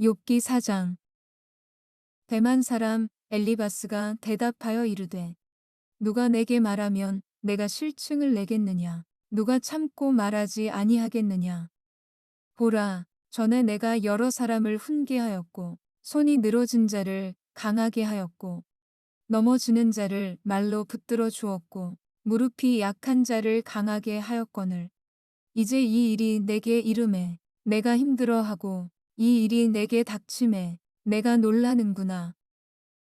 욥기 4장. 대만 사람 엘리바스가 대답하여 이르되 누가 내게 말하면 내가 실증을 내겠느냐. 누가 참고 말하지 아니하겠느냐. 보라, 전에 내가 여러 사람을 훈계하였고 손이 늘어진 자를 강하게 하였고 넘어지는 자를 말로 붙들어 주었고 무릎이 약한 자를 강하게 하였거늘 이제 이 일이 내게 이름에 내가 힘들어하고 이 일이 내게 닥침에 내가 놀라는구나.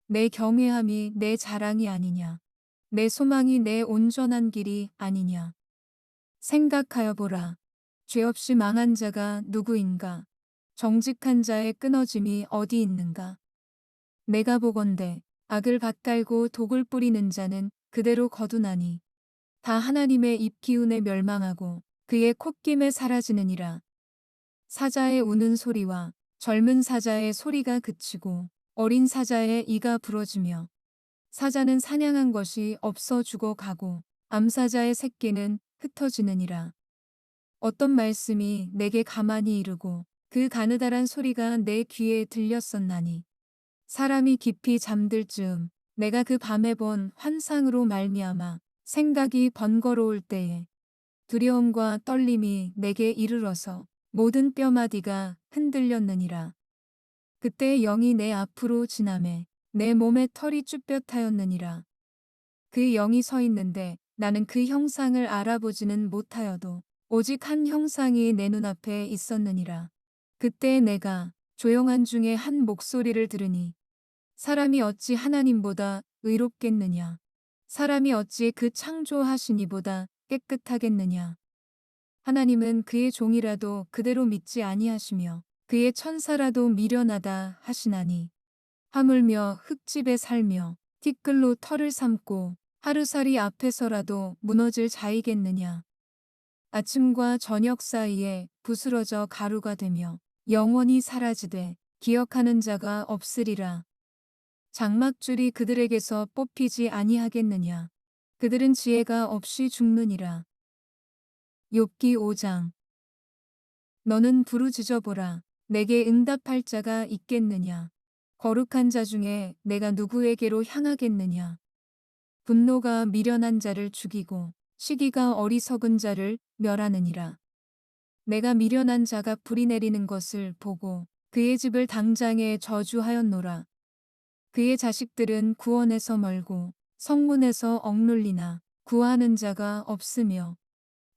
내 경외함이 내 자랑이 아니냐. 내 소망이 내 온전한 길이 아니냐. 생각하여 보라. 죄 없이 망한 자가 누구인가. 정직한 자의 끊어짐이 어디 있는가. 내가 보건대 악을 밭갈고 독을 뿌리는 자는 그대로 거두나니 다 하나님의 입기운에 멸망하고 그의 콧김에 사라지느니라. 사자의 우는 소리와 젊은 사자의 소리가 그치고 어린 사자의 이가 부러지며 사자는 사냥한 것이 없어 죽어가고 암사자의 새끼는 흩어지느니라. 어떤 말씀이 내게 가만히 이르고 그 가느다란 소리가 내 귀에 들렸었나니 사람이 깊이 잠들 즈음 내가 그 밤에 본 환상으로 말미암아 생각이 번거로울 때에 두려움과 떨림이 내게 이르러서 모든 뼈마디가 흔들렸느니라. 그때 영이 내 앞으로 지나매 내 몸에 털이 쭈뼛하였느니라. 그 영이 서 있는데 나는 그 형상을 알아보지는 못하여도 오직 한 형상이 내 눈앞에 있었느니라. 그때 내가 조용한 중에 한 목소리를 들으니 사람이 어찌 하나님보다 의롭겠느냐. 사람이 어찌 그 창조하신 이보다 깨끗하겠느냐. 하나님은 그의 종이라도 그대로 믿지 아니하시며 그의 천사라도 미련하다 하시나니 하물며 흙집에 살며 티끌로 털을 삼고 하루살이 앞에서라도 무너질 자이겠느냐. 아침과 저녁 사이에 부스러져 가루가 되며 영원히 사라지되 기억하는 자가 없으리라. 장막줄이 그들에게서 뽑히지 아니하겠느냐. 그들은 지혜가 없이 죽느니라. 욥기 5장. 너는 부르짖어 보라. 내게 응답할 자가 있겠느냐. 거룩한 자 중에 내가 누구에게로 향하겠느냐. 분노가 미련한 자를 죽이고 시기가 어리석은 자를 멸하느니라. 내가 미련한 자가 불이 내리는 것을 보고 그의 집을 당장에 저주하였노라. 그의 자식들은 구원에서 멀고 성문에서 억눌리나 구하는 자가 없으며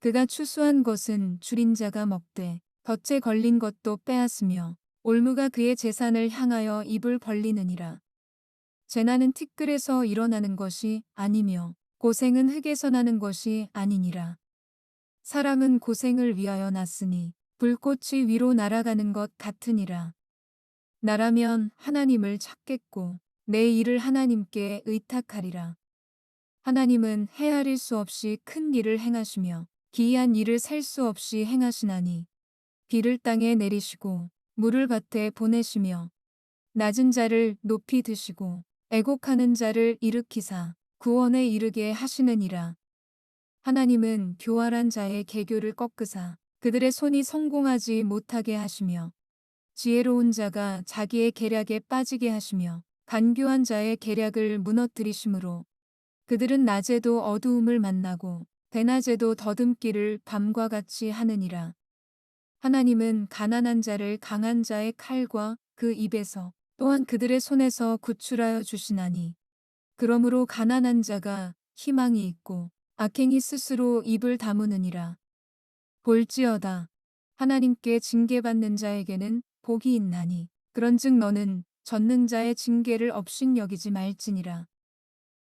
그가 추수한 것은 줄인 자가 먹되 덫에 걸린 것도 빼앗으며 올무가 그의 재산을 향하여 입을 벌리느니라. 재난은 티끌에서 일어나는 것이 아니며 고생은 흙에서 나는 것이 아니니라. 사람은 고생을 위하여 났으니 불꽃이 위로 날아가는 것 같으니라. 나라면 하나님을 찾겠고 내 일을 하나님께 의탁하리라. 하나님은 헤아릴 수 없이 큰 일을 행하시며 기이한 일을 셀 수 없이 행하시나니 비를 땅에 내리시고 물을 밭에 보내시며 낮은 자를 높이 드시고 애곡하는 자를 일으키사 구원에 이르게 하시느니라. 하나님은 교활한 자의 계교를 꺾으사 그들의 손이 성공하지 못하게 하시며 지혜로운 자가 자기의 계략에 빠지게 하시며 간교한 자의 계략을 무너뜨리심으로 그들은 낮에도 어두움을 만나고 대낮에도 더듬기를 밤과 같이 하느니라. 하나님은 가난한 자를 강한 자의 칼과 그 입에서 또한 그들의 손에서 구출하여 주시나니 그러므로 가난한 자가 희망이 있고 악행이 스스로 입을 다무느니라. 볼지어다 하나님께 징계받는 자에게는 복이 있나니 그런즉 너는 전능자의 징계를 업신여기지 말지니라.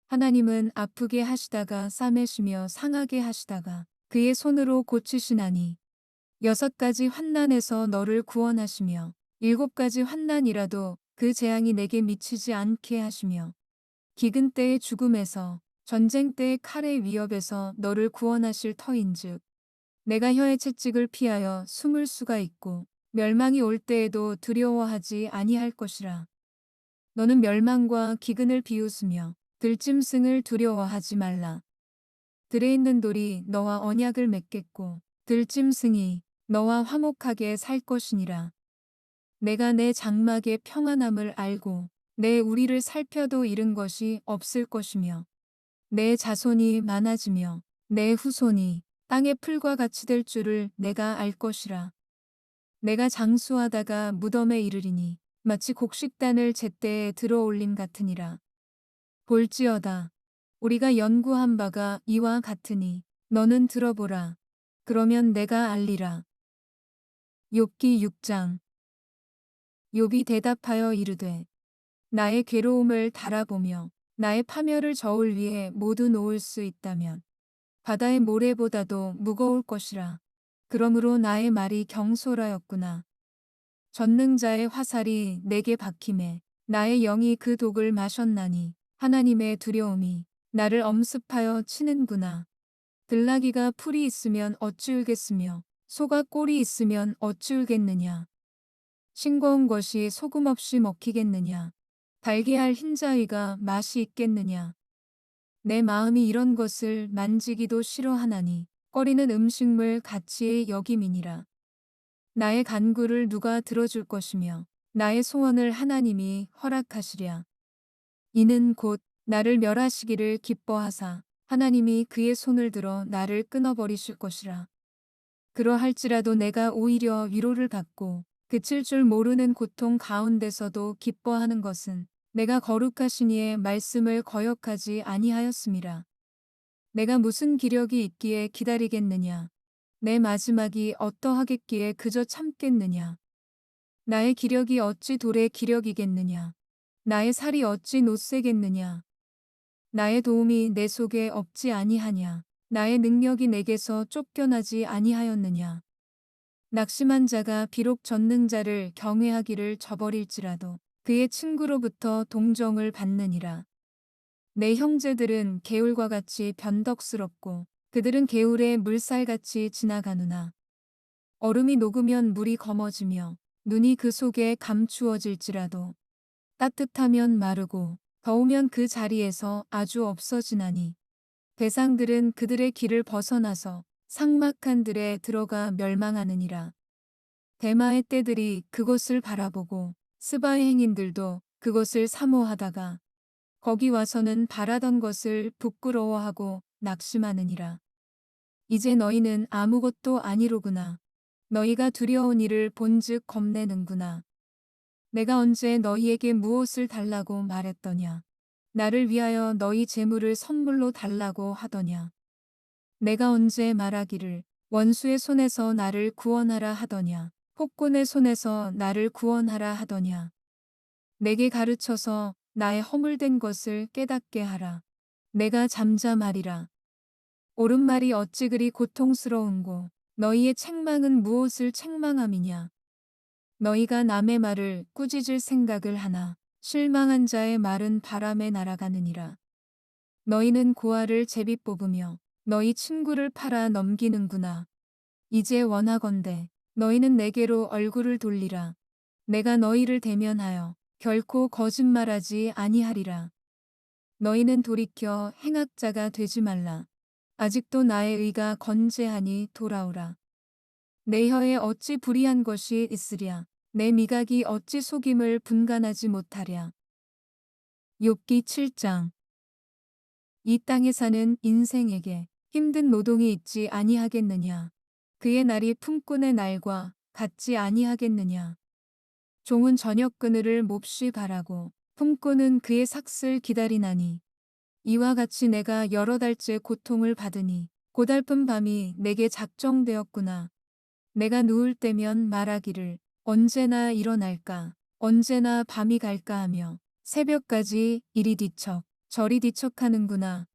하나님은 아프게 하시다가 싸매시며 상하게 하시다가 그의 손으로 고치시나니 6가지 환난에서 너를 구원하시며 7가지 환난이라도 그 재앙이 내게 미치지 않게 하시며 기근 때의 죽음에서 전쟁 때의 칼의 위협에서 너를 구원하실 터인즉 내가 혀의 채찍을 피하여 숨을 수가 있고 멸망이 올 때에도 두려워하지 아니할 것이라. 너는 멸망과 기근을 비웃으며 들짐승을 두려워하지 말라. 들에 있는 돌이 너와 언약을 맺겠고 들짐승이 너와 화목하게 살 것이니라. 내가 내 장막의 평안함을 알고 내 우리를 살펴도 잃은 것이 없을 것이며 내 자손이 많아지며 내 후손이 땅의 풀과 같이 될 줄을 내가 알 것이라. 내가 장수하다가 무덤에 이르리니 마치 곡식단을 제때에 들어올림 같으니라. 볼지어다. 우리가 연구한 바가 이와 같으니 너는 들어보라. 그러면 내가 알리라. 욥기 6장. 욥이 대답하여 이르되 나의 괴로움을 달아보며 나의 파멸을 저울 위에 모두 놓을 수 있다면 바다의 모래보다도 무거울 것이라. 그러므로 나의 말이 경솔하였구나. 전능자의 화살이 내게 박힘에 나의 영이 그 독을 마셨나니 하나님의 두려움이 나를 엄습하여 치는구나. 들나귀가 풀이 있으면 어찌 울겠으며 소가 꼴이 있으면 어찌 울겠느냐. 싱거운 것이 소금 없이 먹히겠느냐. 달게 할 흰자위가 맛이 있겠느냐. 내 마음이 이런 것을 만지기도 싫어하나니 꺼리는 음식물 같이 여김이니라. 나의 간구를 누가 들어줄 것이며 나의 소원을 하나님이 허락하시랴. 이는 곧 나를 멸하시기를 기뻐하사 하나님이 그의 손을 들어 나를 끊어버리실 것이라. 그러할지라도 내가 오히려 위로를 받고 그칠 줄 모르는 고통 가운데서도 기뻐하는 것은 내가 거룩하신 이의 말씀을 거역하지 아니하였음이라. 내가 무슨 기력이 있기에 기다리겠느냐. 내 마지막이 어떠하겠기에 그저 참겠느냐. 나의 기력이 어찌 돌의 기력이겠느냐. 나의 살이 어찌 노쇠겠느냐. 나의 도움이 내 속에 없지 아니하냐. 나의 능력이 내게서 쫓겨나지 아니하였느냐. 낙심한 자가 비록 전능자를 경외하기를 저버릴지라도 그의 친구로부터 동정을 받느니라. 내 형제들은 개울과 같이 변덕스럽고 그들은 개울의 물살같이 지나가누나. 얼음이 녹으면 물이 검어지며 눈이 그 속에 감추어질지라도 따뜻하면 마르고 더우면 그 자리에서 아주 없어지나니. 대상들은 그들의 길을 벗어나서 삭막한 들에 들어가 멸망하느니라. 대마의 떼들이 그곳을 바라보고 스바의 행인들도 그곳을 사모하다가 거기 와서는 바라던 것을 부끄러워하고 낙심하느니라. 이제 너희는 아무것도 아니로구나. 너희가 두려운 일을 본즉 겁내는구나. 내가 언제 너희에게 무엇을 달라고 말했더냐. 나를 위하여 너희 재물을 선물로 달라고 하더냐. 내가 언제 말하기를 원수의 손에서 나를 구원하라 하더냐. 폭군의 손에서 나를 구원하라 하더냐. 내게 가르쳐서 나의 허물된 것을 깨닫게 하라. 내가 잠잠하리라. 옳은 말이 어찌 그리 고통스러운고 너희의 책망은 무엇을 책망함이냐. 너희가 남의 말을 꾸짖을 생각을 하나 실망한 자의 말은 바람에 날아가느니라. 너희는 고아를 제비 뽑으며 너희 친구를 팔아 넘기는구나. 이제 원하건대 너희는 내게로 얼굴을 돌리라. 내가 너희를 대면하여 결코 거짓말하지 아니하리라. 너희는 돌이켜 행악자가 되지 말라. 아직도 나의 의가 건재하니 돌아오라. 내 혀에 어찌 불의한 것이 있으랴. 내 미각이 어찌 속임을 분간하지 못하랴. 욥기 7장. 이 땅에 사는 인생에게 힘든 노동이 있지 아니하겠느냐. 그의 날이 품꾼의 날과 같지 아니하겠느냐. 종은 저녁 그늘을 몹시 바라고 품꾼은 그의 삭슬 기다리나니. 이와 같이 내가 여러 달째 고통을 받으니 고달픈 밤이 내게 작정되었구나. 내가 누울 때면 말하기를 언제나 일어날까, 언제나 밤이 갈까 하며 새벽까지 이리 뒤척 저리 뒤척하는구나.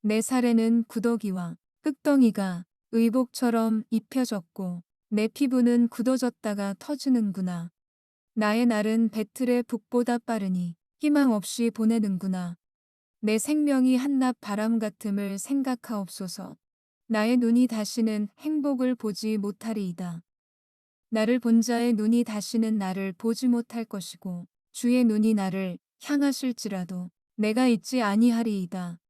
내 살에는 구더기와 흙덩이가 의복처럼 입혀졌고 내 피부는 굳어졌다가 터지는구나. 나의 날은 배틀의 북보다 빠르니 희망 없이 보내는구나. 내 생명이 한낮 바람 같음을 생각하옵소서. 나의 눈이 다시는 행복을 보지 못하리이다. 나를 본 자의 눈이 다시는 나를 보지 못할 것이고 주의 눈이 나를 향하실지라도 내가 있지 아니하리이다.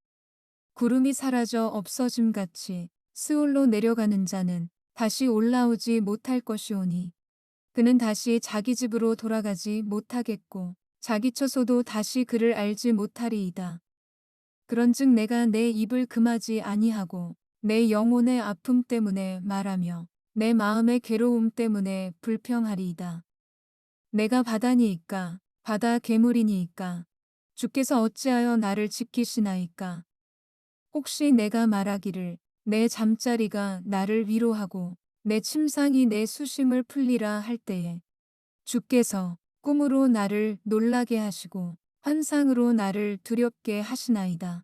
구름이 사라져 없어짐같이 스올로 내려가는 자는 다시 올라오지 못할 것이오니 그는 다시 자기 집으로 돌아가지 못하겠고 자기 처소도 다시 그를 알지 못하리이다. 그런즉 내가 내 입을 금하지 아니하고 내 영혼의 아픔 때문에 말하며 내 마음의 괴로움 때문에 불평하리이다. 내가 바다니이까 바다 괴물이니이까 주께서 어찌하여 나를 지키시나이까. 혹시 내가 말하기를 내 잠자리가 나를 위로하고 내 침상이 내 수심을 풀리라 할 때에 주께서 꿈으로 나를 놀라게 하시고 환상으로 나를 두렵게 하시나이다.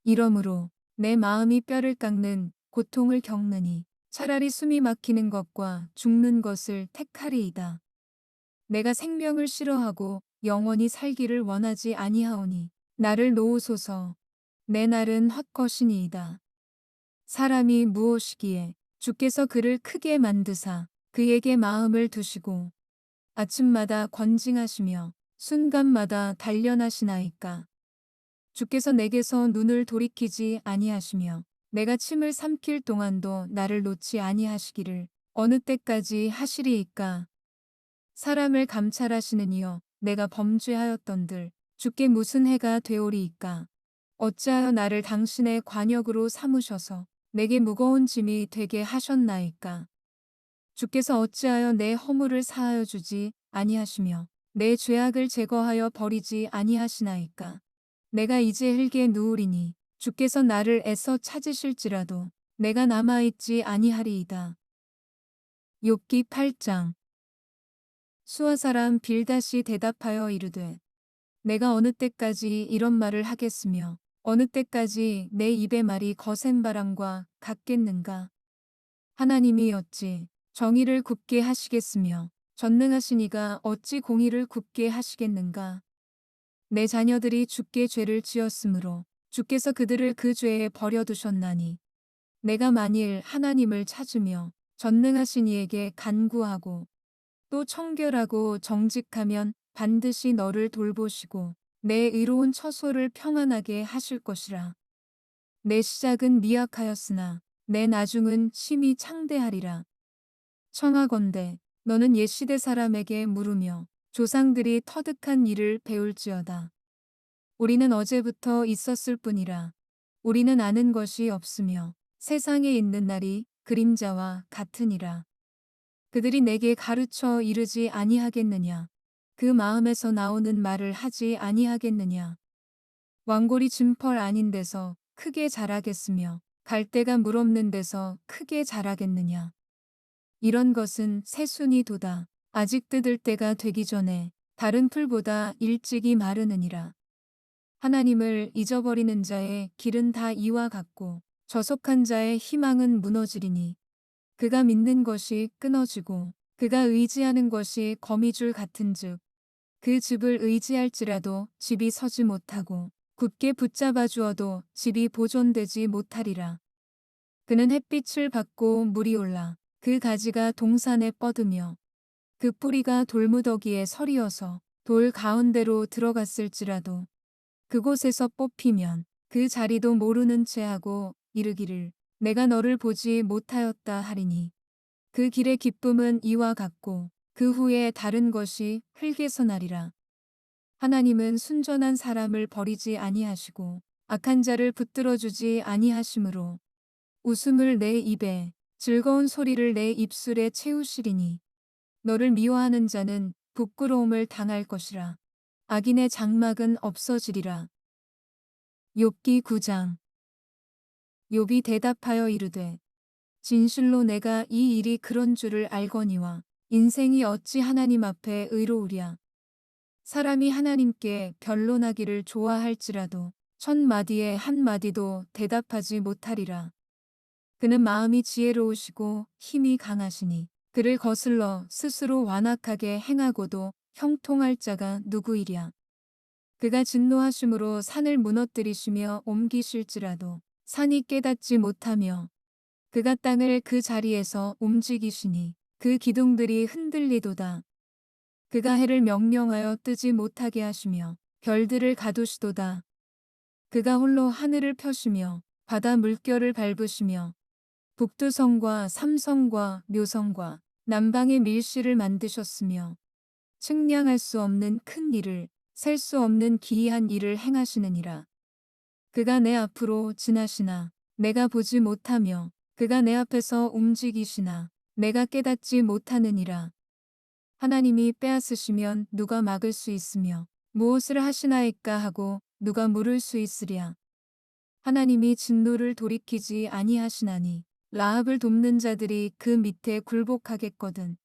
이러므로 내 마음이 뼈를 깎는 고통을 겪느니 차라리 숨이 막히는 것과 죽는 것을 택하리이다. 내가 생명을 싫어하고 영원히 살기를 원하지 아니하오니 나를 놓으소서. 내 날은 헛것이니이다. 사람이 무엇이기에 주께서 그를 크게 만드사 그에게 마음을 두시고 아침마다 권징하시며 순간마다 단련하시나이까. 주께서 내게서 눈을 돌이키지 아니하시며 내가 침을 삼킬 동안도 나를 놓지 아니하시기를 어느 때까지 하시리이까. 사람을 감찰하시는 이여 내가 범죄하였던들 주께 무슨 해가 되오리이까. 어찌하여 나를 당신의 관역으로 삼으셔서 내게 무거운 짐이 되게 하셨나이까. 주께서 어찌하여 내 허물을 사하여 주지 아니하시며 내 죄악을 제거하여 버리지 아니하시나이까. 내가 이제 흙에 누우리니 주께서 나를 애써 찾으실지라도 내가 남아있지 아니하리이다. 욥기 8장. 수아 사람 빌닷이 대답하여 이르되 내가 어느 때까지 이런 말을 하겠으며 어느 때까지 내 입의 말이 거센 바람과 같겠는가. 하나님이 어찌 정의를 굽게 하시겠으며 전능하신 이가 어찌 공의를 굽게 하시겠는가. 내 자녀들이 주께 죄를 지었으므로 주께서 그들을 그 죄에 버려두셨나니 내가 만일 하나님을 찾으며 전능하신 이에게 간구하고 또 청결하고 정직하면 반드시 너를 돌보시고 내 의로운 처소를 평안하게 하실 것이라. 내 시작은 미약하였으나 내 나중은 심히 창대하리라. 청하건대 너는 옛시대 사람에게 물으며 조상들이 터득한 일을 배울지어다. 우리는 어제부터 있었을 뿐이라. 우리는 아는 것이 없으며 세상에 있는 날이 그림자와 같으니라. 그들이 내게 가르쳐 이르지 아니하겠느냐. 그 마음에서 나오는 말을 하지 아니하겠느냐. 왕골이 짐펄 아닌 데서 크게 자라겠으며 갈대가 물 없는 데서 크게 자라겠느냐. 이런 것은 새순이 돋아 아직 뜯을 때가 되기 전에 다른 풀보다 일찍이 마르느니라. 하나님을 잊어버리는 자의 길은 다 이와 같고 저속한 자의 희망은 무너지리니 그가 믿는 것이 끊어지고 그가 의지하는 것이 거미줄 같은즉 그 집을 의지할지라도 집이 서지 못하고 굳게 붙잡아 주어도 집이 보존되지 못하리라. 그는 햇빛을 받고 물이 올라 그 가지가 동산에 뻗으며 그 뿌리가 돌무더기에 서리어서 돌 가운데로 들어갔을지라도 그곳에서 뽑히면 그 자리도 모르는 채 하고 이르기를 내가 너를 보지 못하였다 하리니 그 길의 기쁨은 이와 같고 그 후에 다른 것이 흙에서 나리라. 하나님은 순전한 사람을 버리지 아니하시고 악한 자를 붙들어 주지 아니하시므로 웃음을 내 입에 즐거운 소리를 내 입술에 채우시리니 너를 미워하는 자는 부끄러움을 당할 것이라. 악인의 장막은 없어지리라. 욥기 9장. 욥이 대답하여 이르되 진실로 내가 이 일이 그런 줄을 알거니와 인생이 어찌 하나님 앞에 의로우랴. 사람이 하나님께 변론하기를 좋아할지라도 천 마디에 한 마디도 대답하지 못하리라. 그는 마음이 지혜로우시고 힘이 강하시니 그를 거슬러 스스로 완악하게 행하고도 형통할 자가 누구이랴. 그가 진노하심으로 산을 무너뜨리시며 옮기실지라도 산이 깨닫지 못하며 그가 땅을 그 자리에서 움직이시니 그 기둥들이 흔들리도다. 그가 해를 명령하여 뜨지 못하게 하시며 별들을 가두시도다. 그가 홀로 하늘을 펴시며 바다 물결을 밟으시며 북두성과 삼성과 묘성과 남방의 밀실을 만드셨으며 측량할 수 없는 큰 일을 셀 수 없는 기이한 일을 행하시느니라. 그가 내 앞으로 지나시나 내가 보지 못하며 그가 내 앞에서 움직이시나 내가 깨닫지 못하느니라. 하나님이 빼앗으시면 누가 막을 수 있으며 무엇을 하시나이까 하고 누가 물을 수 있으랴. 하나님이 진노를 돌이키지 아니하시나니 라합을 돕는 자들이 그 밑에 굴복하겠거든.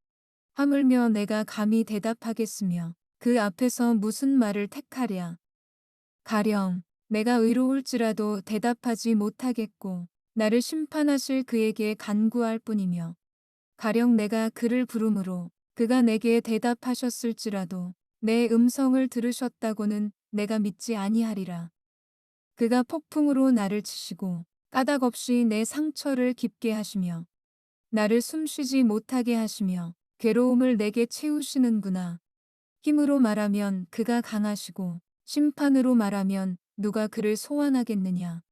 하물며 내가 감히 대답하겠으며 그 앞에서 무슨 말을 택하랴. 가령 내가 의로울지라도 대답하지 못하겠고 나를 심판하실 그에게 간구할 뿐이며 가령 내가 그를 부르므로 그가 내게 대답하셨을지라도 내 음성을 들으셨다고는 내가 믿지 아니하리라. 그가 폭풍으로 나를 치시고 까닭 없이 내 상처를 깊게 하시며 나를 숨쉬지 못하게 하시며 괴로움을 내게 채우시는구나. 힘으로 말하면 그가 강하시고 심판으로 말하면 누가 그를 소환하겠느냐.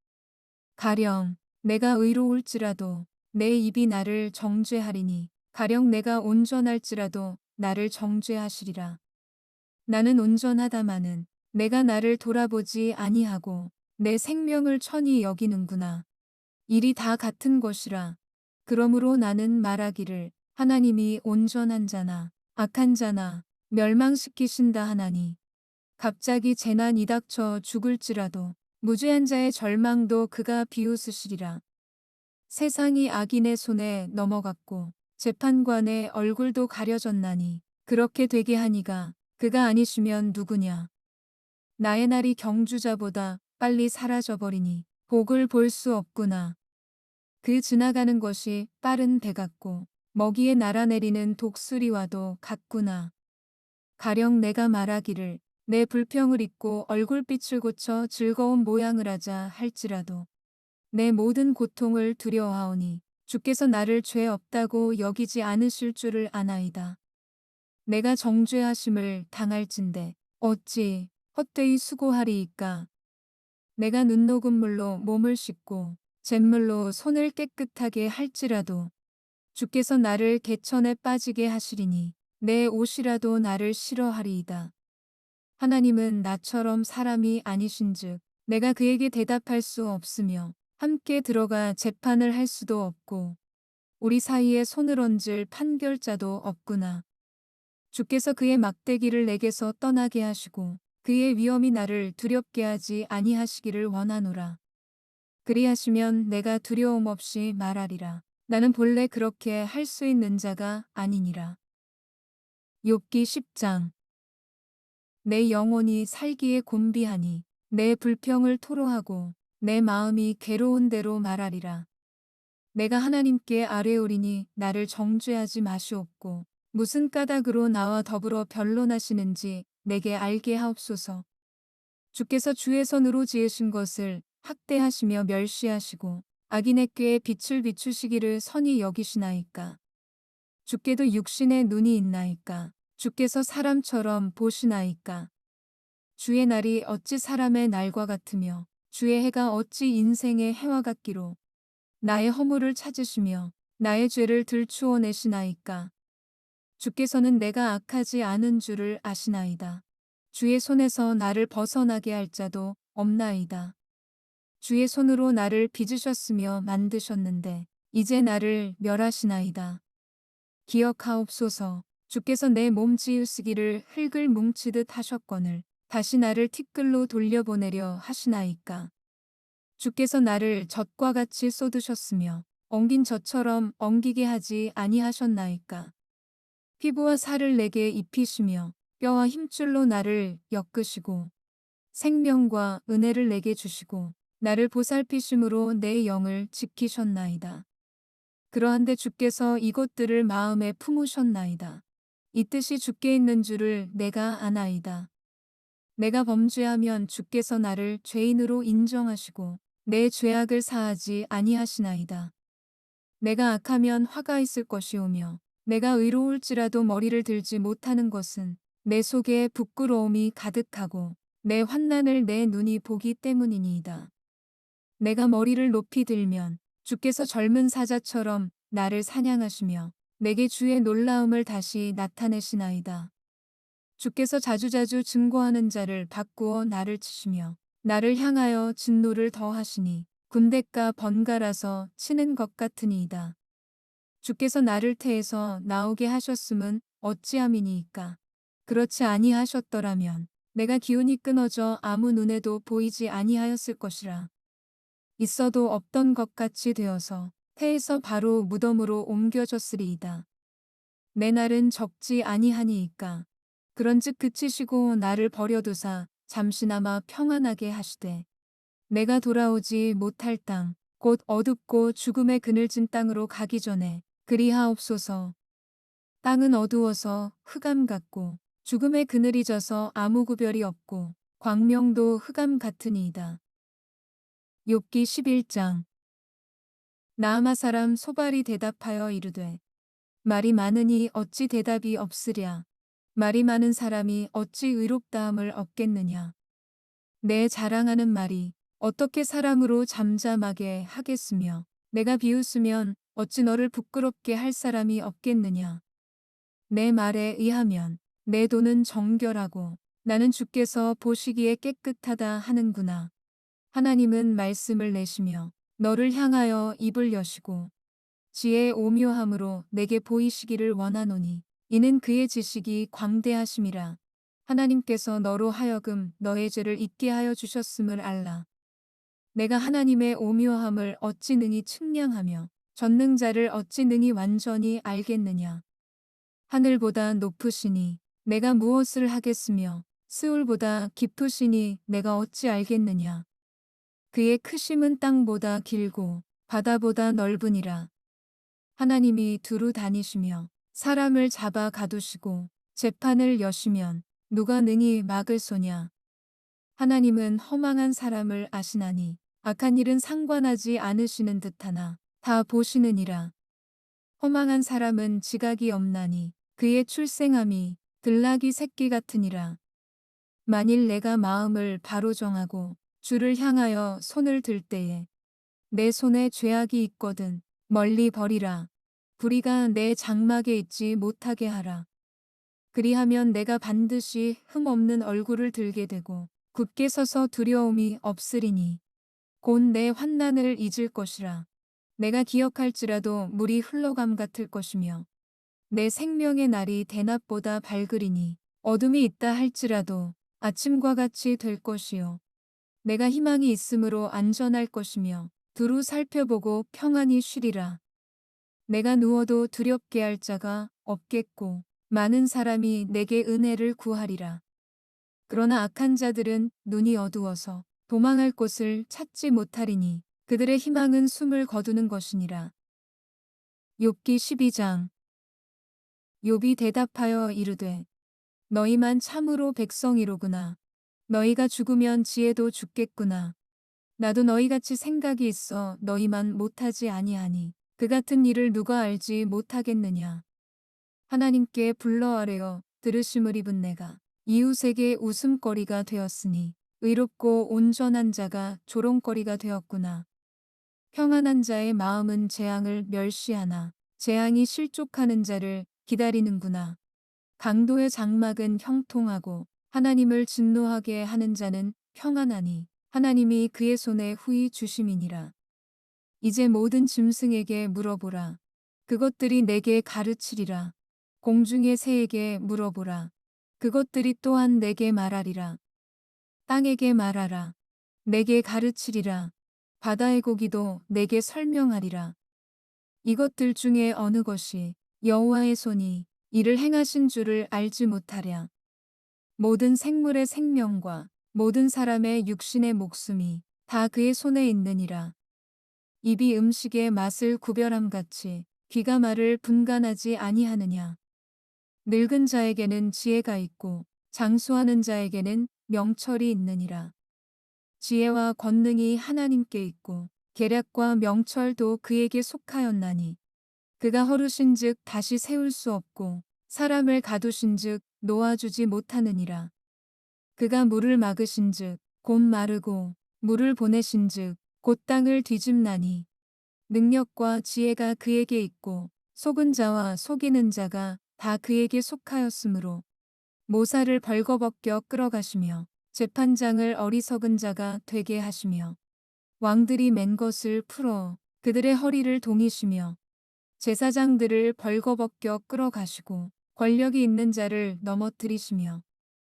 가령 내가 의로울지라도 내 입이 나를 정죄하리니 가령 내가 온전할지라도 나를 정죄하시리라. 나는 온전하다마는 내가 나를 돌아보지 아니하고 내 생명을 천히 여기는구나. 일이 다 같은 것이라. 그러므로 나는 말하기를 하나님이 온전한 자나 악한 자나 멸망시키신다 하나니 갑자기 재난이 닥쳐 죽을지라도 무죄한 자의 절망도 그가 비웃으시리라. 세상이 악인의 손에 넘어갔고 재판관의 얼굴도 가려졌나니 그렇게 되게 하니가 그가 아니시면 누구냐. 나의 날이 경주자보다 빨리 사라져버리니 복을 볼 수 없구나. 그 지나가는 것이 빠른 배 같고 먹이에 날아내리는 독수리와도 같구나. 가령 내가 말하기를 내 불평을 잊고 얼굴빛을 고쳐 즐거운 모양을 하자 할지라도 내 모든 고통을 두려워하오니 주께서 나를 죄 없다고 여기지 않으실 줄을 아나이다. 내가 정죄하심을 당할진대 어찌 헛되이 수고하리이까. 내가 눈녹은 물로 몸을 씻고 잿물로 손을 깨끗하게 할지라도 주께서 나를 개천에 빠지게 하시리니 내 옷이라도 나를 싫어하리이다. 하나님은 나처럼 사람이 아니신즉 내가 그에게 대답할 수 없으며 함께 들어가 재판을 할 수도 없고 우리 사이에 손을 얹을 판결자도 없구나. 주께서 그의 막대기를 내게서 떠나게 하시고 그의 위엄이 나를 두렵게 하지 아니하시기를 원하노라. 그리하시면 내가 두려움 없이 말하리라. 나는 본래 그렇게 할 수 있는 자가 아니니라. 욥기 10장. 내 영혼이 살기에 곤비하니 내 불평을 토로하고 내 마음이 괴로운 대로 말하리라. 내가 하나님께 아뢰오리니 나를 정죄하지 마시옵고 무슨 까닭으로 나와 더불어 변론하시는지 내게 알게 하옵소서. 주께서 주의 손으로 지으신 것을 학대하시며 멸시하시고 악인의 꾀에 빛을 비추시기를 선히 여기시나이까. 주께도 육신의 눈이 있나이까. 주께서 사람처럼 보시나이까. 주의 날이 어찌 사람의 날과 같으며 주의 해가 어찌 인생의 해와 같기로. 나의 허물을 찾으시며 나의 죄를 들추어 내시나이까. 주께서는 내가 악하지 않은 줄을 아시나이다. 주의 손에서 나를 벗어나게 할 자도 없나이다. 주의 손으로 나를 빚으셨으며 만드셨는데 이제 나를 멸하시나이다. 기억하옵소서. 주께서 내 몸 지으시기를 흙을 뭉치듯 하셨거늘 다시 나를 티끌로 돌려보내려 하시나이까. 주께서 나를 젖과 같이 쏟으셨으며 엉긴 젖처럼 엉기게 하지 아니하셨나이까. 피부와 살을 내게 입히시며 뼈와 힘줄로 나를 엮으시고 생명과 은혜를 내게 주시고 나를 보살피심으로 내 영을 지키셨나이다. 그러한데 주께서 이것들을 마음에 품으셨나이다. 이 뜻이 주께 있는 줄을 내가 아나이다. 내가 범죄하면 주께서 나를 죄인으로 인정하시고 내 죄악을 사하지 아니하시나이다. 내가 악하면 화가 있을 것이오며 내가 의로울지라도 머리를 들지 못하는 것은 내 속에 부끄러움이 가득하고 내 환난을 내 눈이 보기 때문이니이다. 내가 머리를 높이 들면 주께서 젊은 사자처럼 나를 사냥하시며 내게 주의 놀라움을 다시 나타내시나이다. 주께서 자주자주 증거하는 자를 바꾸어 나를 치시며 나를 향하여 진노를 더하시니 군대가 번갈아서 치는 것 같으니이다. 주께서 나를 태에서 나오게 하셨음은 어찌함이니이까. 그렇지 아니하셨더라면 내가 기운이 끊어져 아무 눈에도 보이지 아니하였을 것이라. 있어도 없던 것 같이 되어서 태에서 바로 무덤으로 옮겨졌으리이다. 내 날은 적지 아니하니이까. 그런즉 그치시고 나를 버려두사 잠시나마 평안하게 하시되 내가 돌아오지 못할 땅 곧 어둡고 죽음의 그늘진 땅으로 가기 전에 그리하옵소서. 땅은 어두워서 흑암 같고 죽음의 그늘이 져서 아무 구별이 없고 광명도 흑암 같으니이다. 욥기 11장. 나아마 사람 소발이 대답하여 이르되 말이 많으니 어찌 대답이 없으랴. 말이 많은 사람이 어찌 의롭다함을 얻겠느냐. 내 자랑하는 말이 어떻게 사람으로 잠잠하게 하겠으며 내가 비웃으면 어찌 너를 부끄럽게 할 사람이 없겠느냐. 내 말에 의하면 내 돈은 정결하고 나는 주께서 보시기에 깨끗하다 하는구나. 하나님은 말씀을 내시며 너를 향하여 입을 여시고 지혜의 오묘함으로 내게 보이시기를 원하노니 이는 그의 지식이 광대하심이라. 하나님께서 너로 하여금 너의 죄를 잊게 하여 주셨음을 알라. 내가 하나님의 오묘함을 어찌 능히 측량하며 전능자를 어찌 능히 완전히 알겠느냐. 하늘보다 높으시니 내가 무엇을 하겠으며 스울보다 깊으시니 내가 어찌 알겠느냐. 그의 크심은 땅보다 길고 바다보다 넓으니라. 하나님이 두루 다니시며 사람을 잡아 가두시고 재판을 여시면 누가 능히 막을 소냐. 하나님은 허망한 사람을 아시나니 악한 일은 상관하지 않으시는 듯하나 다 보시느니라. 허망한 사람은 지각이 없나니 그의 출생함이 들나귀 새끼 같으니라. 만일 내가 마음을 바로 정하고 주를 향하여 손을 들 때에 내 손에 죄악이 있거든 멀리 버리라. 불의가 내 장막에 있지 못하게 하라. 그리하면 내가 반드시 흠없는 얼굴을 들게 되고 굳게 서서 두려움이 없으리니 곧 내 환난을 잊을 것이라. 내가 기억할지라도 물이 흘러감 같을 것이며 내 생명의 날이 대낮보다 밝으리니 어둠이 있다 할지라도 아침과 같이 될 것이요. 내가 희망이 있으므로 안전할 것이며 두루 살펴보고 평안히 쉬리라. 내가 누워도 두렵게 할 자가 없겠고 많은 사람이 내게 은혜를 구하리라. 그러나 악한 자들은 눈이 어두워서 도망할 곳을 찾지 못하리니 그들의 희망은 숨을 거두는 것이니라. 욥기 12장. 욥이 대답하여 이르되 너희만 참으로 백성이로구나. 너희가 죽으면 지혜도 죽겠구나. 나도 너희같이 생각이 있어 너희만 못하지 아니하니 그 같은 일을 누가 알지 못하겠느냐. 하나님께 불러아뢰어 들으심을 입은 내가 이웃에게 웃음거리가 되었으니 의롭고 온전한 자가 조롱거리가 되었구나. 평안한 자의 마음은 재앙을 멸시하나 재앙이 실족하는 자를 기다리는구나. 강도의 장막은 형통하고 하나님을 진노하게 하는 자는 평안하니 하나님이 그의 손에 후히 주심이니라. 이제 모든 짐승에게 물어보라. 그것들이 내게 가르치리라. 공중의 새에게 물어보라. 그것들이 또한 내게 말하리라. 땅에게 말하라. 내게 가르치리라. 바다의 고기도 내게 설명하리라. 이것들 중에 어느 것이 여호와의 손이 이를 행하신 줄을 알지 못하랴. 모든 생물의 생명과 모든 사람의 육신의 목숨이 다 그의 손에 있느니라. 입이 음식의 맛을 구별함같이 귀가 말을 분간하지 아니하느냐. 늙은 자에게는 지혜가 있고 장수하는 자에게는 명철이 있느니라. 지혜와 권능이 하나님께 있고 계략과 명철도 그에게 속하였나니 그가 허루신즉 다시 세울 수 없고 사람을 가두신즉 놓아주지 못하느니라. 그가 물을 막으신즉 곧 마르고 물을 보내신즉 곧 땅을 뒤집나니 능력과 지혜가 그에게 있고 속은 자와 속이는 자가 다 그에게 속하였으므로 모사를 벌거벗겨 끌어가시며 재판장을 어리석은 자가 되게 하시며 왕들이 맨 것을 풀어 그들의 허리를 동이시며 제사장들을 벌거벗겨 끌어가시고 권력이 있는 자를 넘어뜨리시며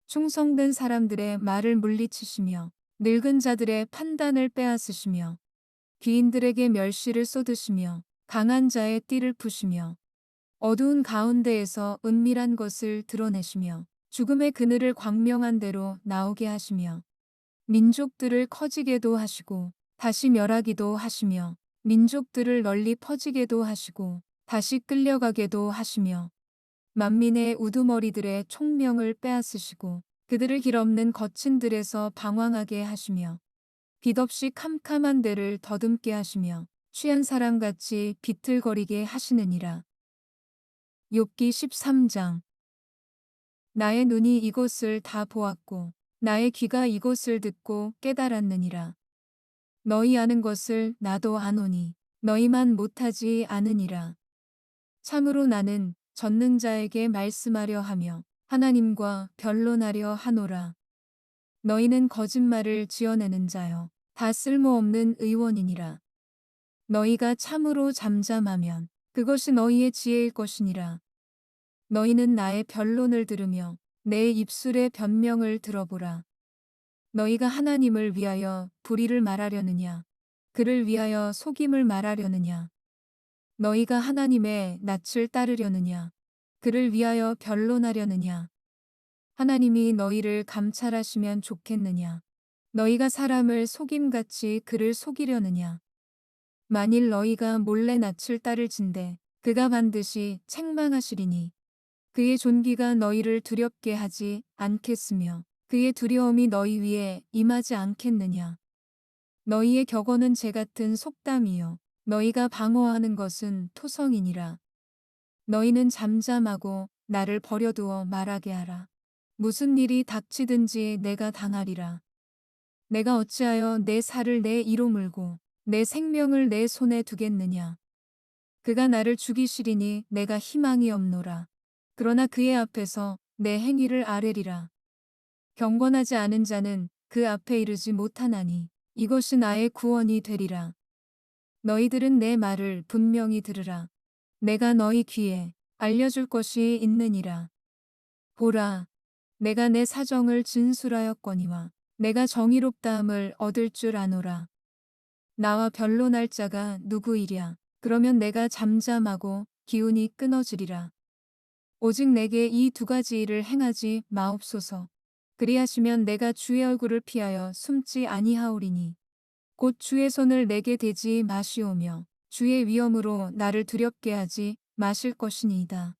충성된 사람들의 말을 물리치시며 늙은 자들의 판단을 빼앗으시며 귀인들에게 멸시를 쏟으시며 강한 자의 띠를 푸시며 어두운 가운데에서 은밀한 것을 드러내시며 죽음의 그늘을 광명한 대로 나오게 하시며 민족들을 커지게도 하시고 다시 멸하기도 하시며 민족들을 널리 퍼지게도 하시고 다시 끌려가게도 하시며 만민의 우두머리들의 총명을 빼앗으시고 그들을 길없는 거친들에서 방황하게 하시며 빛없이 캄캄한 데를 더듬게 하시며 취한 사람같이 비틀거리게 하시느니라. 욥기 13장. 나의 눈이 이곳을 다 보았고 나의 귀가 이곳을 듣고 깨달았느니라. 너희 아는 것을 나도 아노니 너희만 못하지 않으니라. 참으로 나는 전능자에게 말씀하려 하며 하나님과 변론하려 하노라. 너희는 거짓말을 지어내는 자여 다 쓸모없는 의원이니라. 너희가 참으로 잠잠하면 그것이 너희의 지혜일 것이니라. 너희는 나의 변론을 들으며 내 입술의 변명을 들어보라. 너희가 하나님을 위하여 불의를 말하려느냐? 그를 위하여 속임을 말하려느냐? 너희가 하나님의 낯을 따르려느냐? 그를 위하여 변론하려느냐? 하나님이 너희를 감찰하시면 좋겠느냐? 너희가 사람을 속임같이 그를 속이려느냐? 만일 너희가 몰래 낯을 따를진대 그가 반드시 책망하시리니 그의 존귀가 너희를 두렵게 하지 않겠으며 그의 두려움이 너희 위에 임하지 않겠느냐. 너희의 격언은 재 같은 속담이요 너희가 방어하는 것은 토성이니라. 너희는 잠잠하고 나를 버려두어 말하게 하라. 무슨 일이 닥치든지 내가 당하리라. 내가 어찌하여 내 살을 내 이로 물고 내 생명을 내 손에 두겠느냐. 그가 나를 죽이시리니 내가 희망이 없노라. 그러나 그의 앞에서 내 행위를 아뢰리라. 경건하지 않은 자는 그 앞에 이르지 못하나니 이것이 나의 구원이 되리라. 너희들은 내 말을 분명히 들으라. 내가 너희 귀에 알려줄 것이 있느니라. 보라, 내가 내 사정을 진술하였거니와 내가 정의롭다함을 얻을 줄 아노라. 나와 변론할 자가 누구이랴. 그러면 내가 잠잠하고 기운이 끊어지리라. 오직 내게 이 두 가지 일을 행하지 마옵소서. 그리하시면 내가 주의 얼굴을 피하여 숨지 아니하오리니 곧 주의 손을 내게 대지 마시오며 주의 위엄으로 나를 두렵게 하지 마실 것이니이다.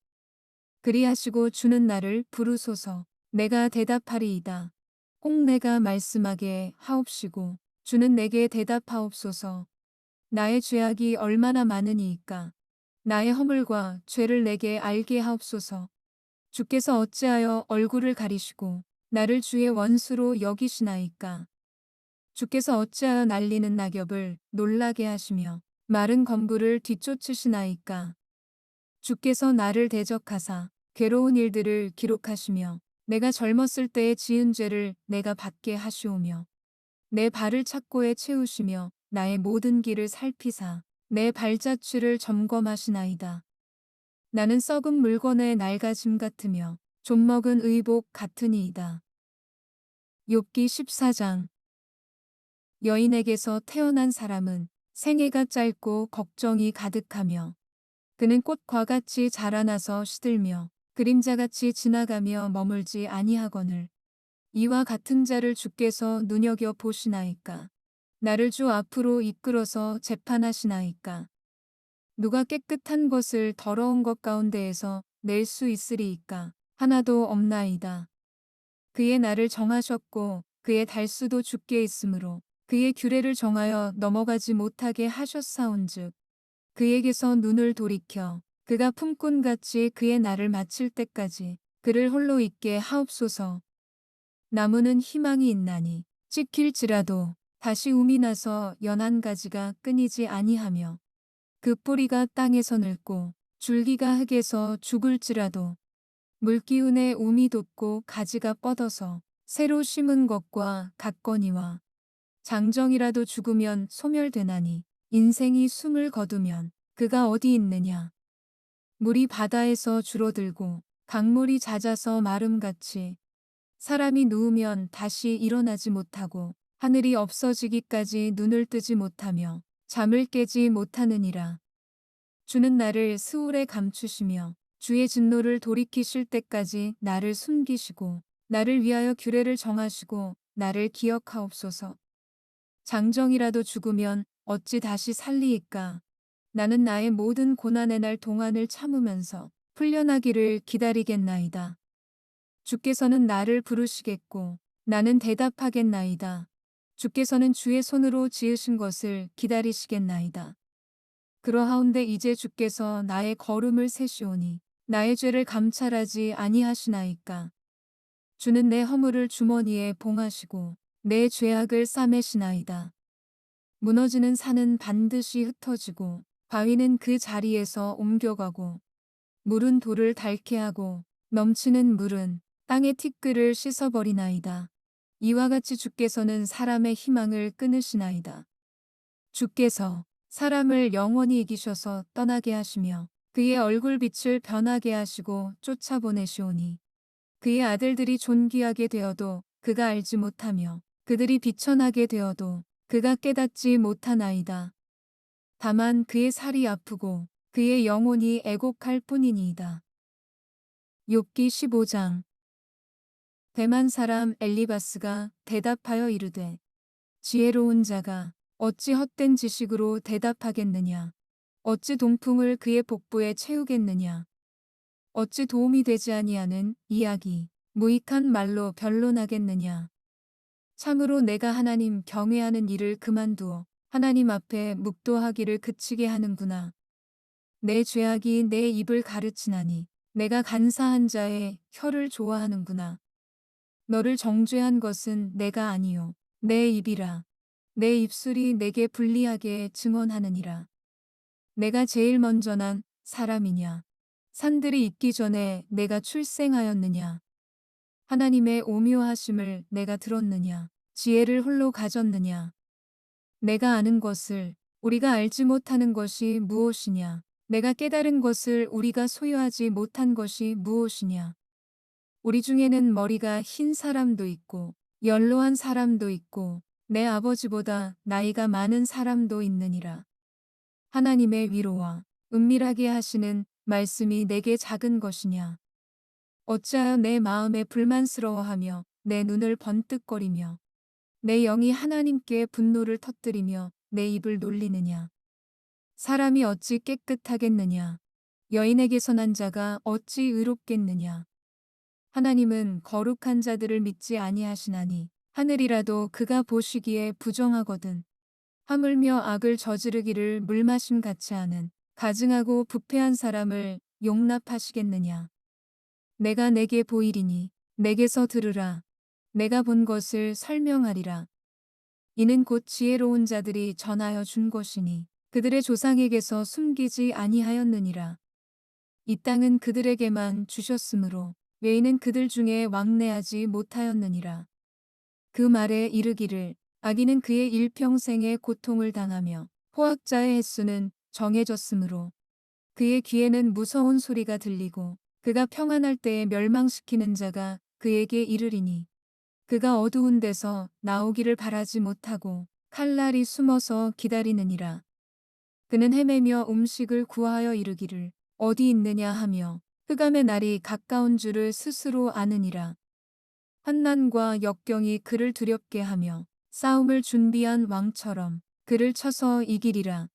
그리하시고 주는 나를 부르소서. 내가 대답하리이다. 꼭 내가 말씀하게 하옵시고 주는 내게 대답하옵소서. 나의 죄악이 얼마나 많으니이까. 나의 허물과 죄를 내게 알게 하옵소서. 주께서 어찌하여 얼굴을 가리시고 나를 주의 원수로 여기시나이까. 주께서 어찌하여 날리는 낙엽을 놀라게 하시며 마른 검구를 뒤쫓으시나이까. 주께서 나를 대적하사 괴로운 일들을 기록하시며 내가 젊었을 때에 지은 죄를 내가 받게 하시오며 내 발을 착고에 채우시며 나의 모든 길을 살피사 내 발자취를 점검하시나이다. 나는 썩은 물건의 낡아짐 같으며 좀먹은 의복 같으니이다. 욥기 14장. 여인에게서 태어난 사람은 생애가 짧고 걱정이 가득하며 그는 꽃과 같이 자라나서 시들며 그림자같이 지나가며 머물지 아니하거늘 이와 같은 자를 주께서 눈여겨 보시나이까. 나를 주 앞으로 이끌어서 재판하시나이까. 누가 깨끗한 것을 더러운 것 가운데에서 낼 수 있으리이까. 하나도 없나이다. 그의 날을 정하셨고 그의 달수도 주께 있으므로 그의 규례를 정하여 넘어가지 못하게 하셨사온즉 그에게서 눈을 돌이켜 그가 품꾼같이 그의 날을 마칠 때까지 그를 홀로 있게 하옵소서. 나무는 희망이 있나니 찍힐지라도 다시 움이 나서 연한 가지가 끊이지 아니하며 그 뿌리가 땅에서 늙고 줄기가 흙에서 죽을지라도 물기운에 움이 돋고 가지가 뻗어서 새로 심은 것과 같거니와 장정이라도 죽으면 소멸되나니 인생이 숨을 거두면 그가 어디 있느냐. 물이 바다에서 줄어들고 강물이 잦아서 마름같이 사람이 누우면 다시 일어나지 못하고 하늘이 없어지기까지 눈을 뜨지 못하며 잠을 깨지 못하느니라. 주는 나를 스울에 감추시며 주의 진노를 돌이키실 때까지 나를 숨기시고 나를 위하여 규례를 정하시고 나를 기억하옵소서. 장정이라도 죽으면 어찌 다시 살리이까. 나는 나의 모든 고난의 날 동안을 참으면서 풀려나기를 기다리겠나이다. 주께서는 나를 부르시겠고 나는 대답하겠나이다. 주께서는 주의 손으로 지으신 것을 기다리시겠나이다. 그러하온데 이제 주께서 나의 걸음을 세시오니 나의 죄를 감찰하지 아니하시나이까. 주는 내 허물을 주머니에 봉하시고 내 죄악을 싸매시나이다. 무너지는 산은 반드시 흩어지고 바위는 그 자리에서 옮겨가고 물은 돌을 닳게 하고 넘치는 물은 땅의 티끌을 씻어버리나이다. 이와 같이 주께서는 사람의 희망을 끊으시나이다. 주께서 사람을 영원히 이기셔서 떠나게 하시며 그의 얼굴빛을 변하게 하시고 쫓아보내시오니 그의 아들들이 존귀하게 되어도 그가 알지 못하며 그들이 비천하게 되어도 그가 깨닫지 못하나이다. 다만 그의 살이 아프고 그의 영혼이 애곡할 뿐이니이다. 욥기 15장. 대만 사람 엘리바스가 대답하여 이르되 지혜로운 자가 어찌 헛된 지식으로 대답하겠느냐. 어찌 동풍을 그의 복부에 채우겠느냐. 어찌 도움이 되지 아니하는 이야기 무익한 말로 변론하겠느냐. 참으로 내가 하나님 경외하는 일을 그만두어 하나님 앞에 묵도하기를 그치게 하는구나. 내 죄악이 내 입을 가르치나니 내가 간사한 자의 혀를 좋아하는구나. 너를 정죄한 것은 내가 아니요 내 입이라. 내 입술이 내게 불리하게 증언하느니라. 내가 제일 먼저 난 사람이냐. 산들이 있기 전에 내가 출생하였느냐. 하나님의 오묘하심을 내가 들었느냐. 지혜를 홀로 가졌느냐. 내가 아는 것을 우리가 알지 못하는 것이 무엇이냐. 내가 깨달은 것을 우리가 소유하지 못한 것이 무엇이냐. 우리 중에는 머리가 흰 사람도 있고 연로한 사람도 있고 내 아버지보다 나이가 많은 사람도 있느니라. 하나님의 위로와 은밀하게 하시는 말씀이 내게 작은 것이냐. 어찌하여 내 마음에 불만스러워하며 내 눈을 번뜩거리며 내 영이 하나님께 분노를 터뜨리며 내 입을 놀리느냐. 사람이 어찌 깨끗하겠느냐. 여인에게서 난 자가 어찌 의롭겠느냐. 하나님은 거룩한 자들을 믿지 아니하시나니 하늘이라도 그가 보시기에 부정하거든. 하물며 악을 저지르기를 물마심 같이 하는 가증하고 부패한 사람을 용납하시겠느냐. 내가 내게 보이리니 내게서 들으라. 내가 본 것을 설명하리라. 이는 곧 지혜로운 자들이 전하여 준 것이니 그들의 조상에게서 숨기지 아니하였느니라. 이 땅은 그들에게만 주셨으므로 외인은 그들 중에 왕래하지 못하였느니라. 그 말에 이르기를 악인은 그의 일평생의 고통을 당하며 포악자의 횟수는 정해졌으므로 그의 귀에는 무서운 소리가 들리고 그가 평안할 때에 멸망시키는 자가 그에게 이르리니 그가 어두운 데서 나오기를 바라지 못하고 칼날이 숨어서 기다리느니라. 그는 헤매며 음식을 구하여 이르기를 어디 있느냐 하며 흑암의 날이 가까운 줄을 스스로 아느니라. 환난과 역경이 그를 두렵게 하며 싸움을 준비한 왕처럼 그를 쳐서 이기리라.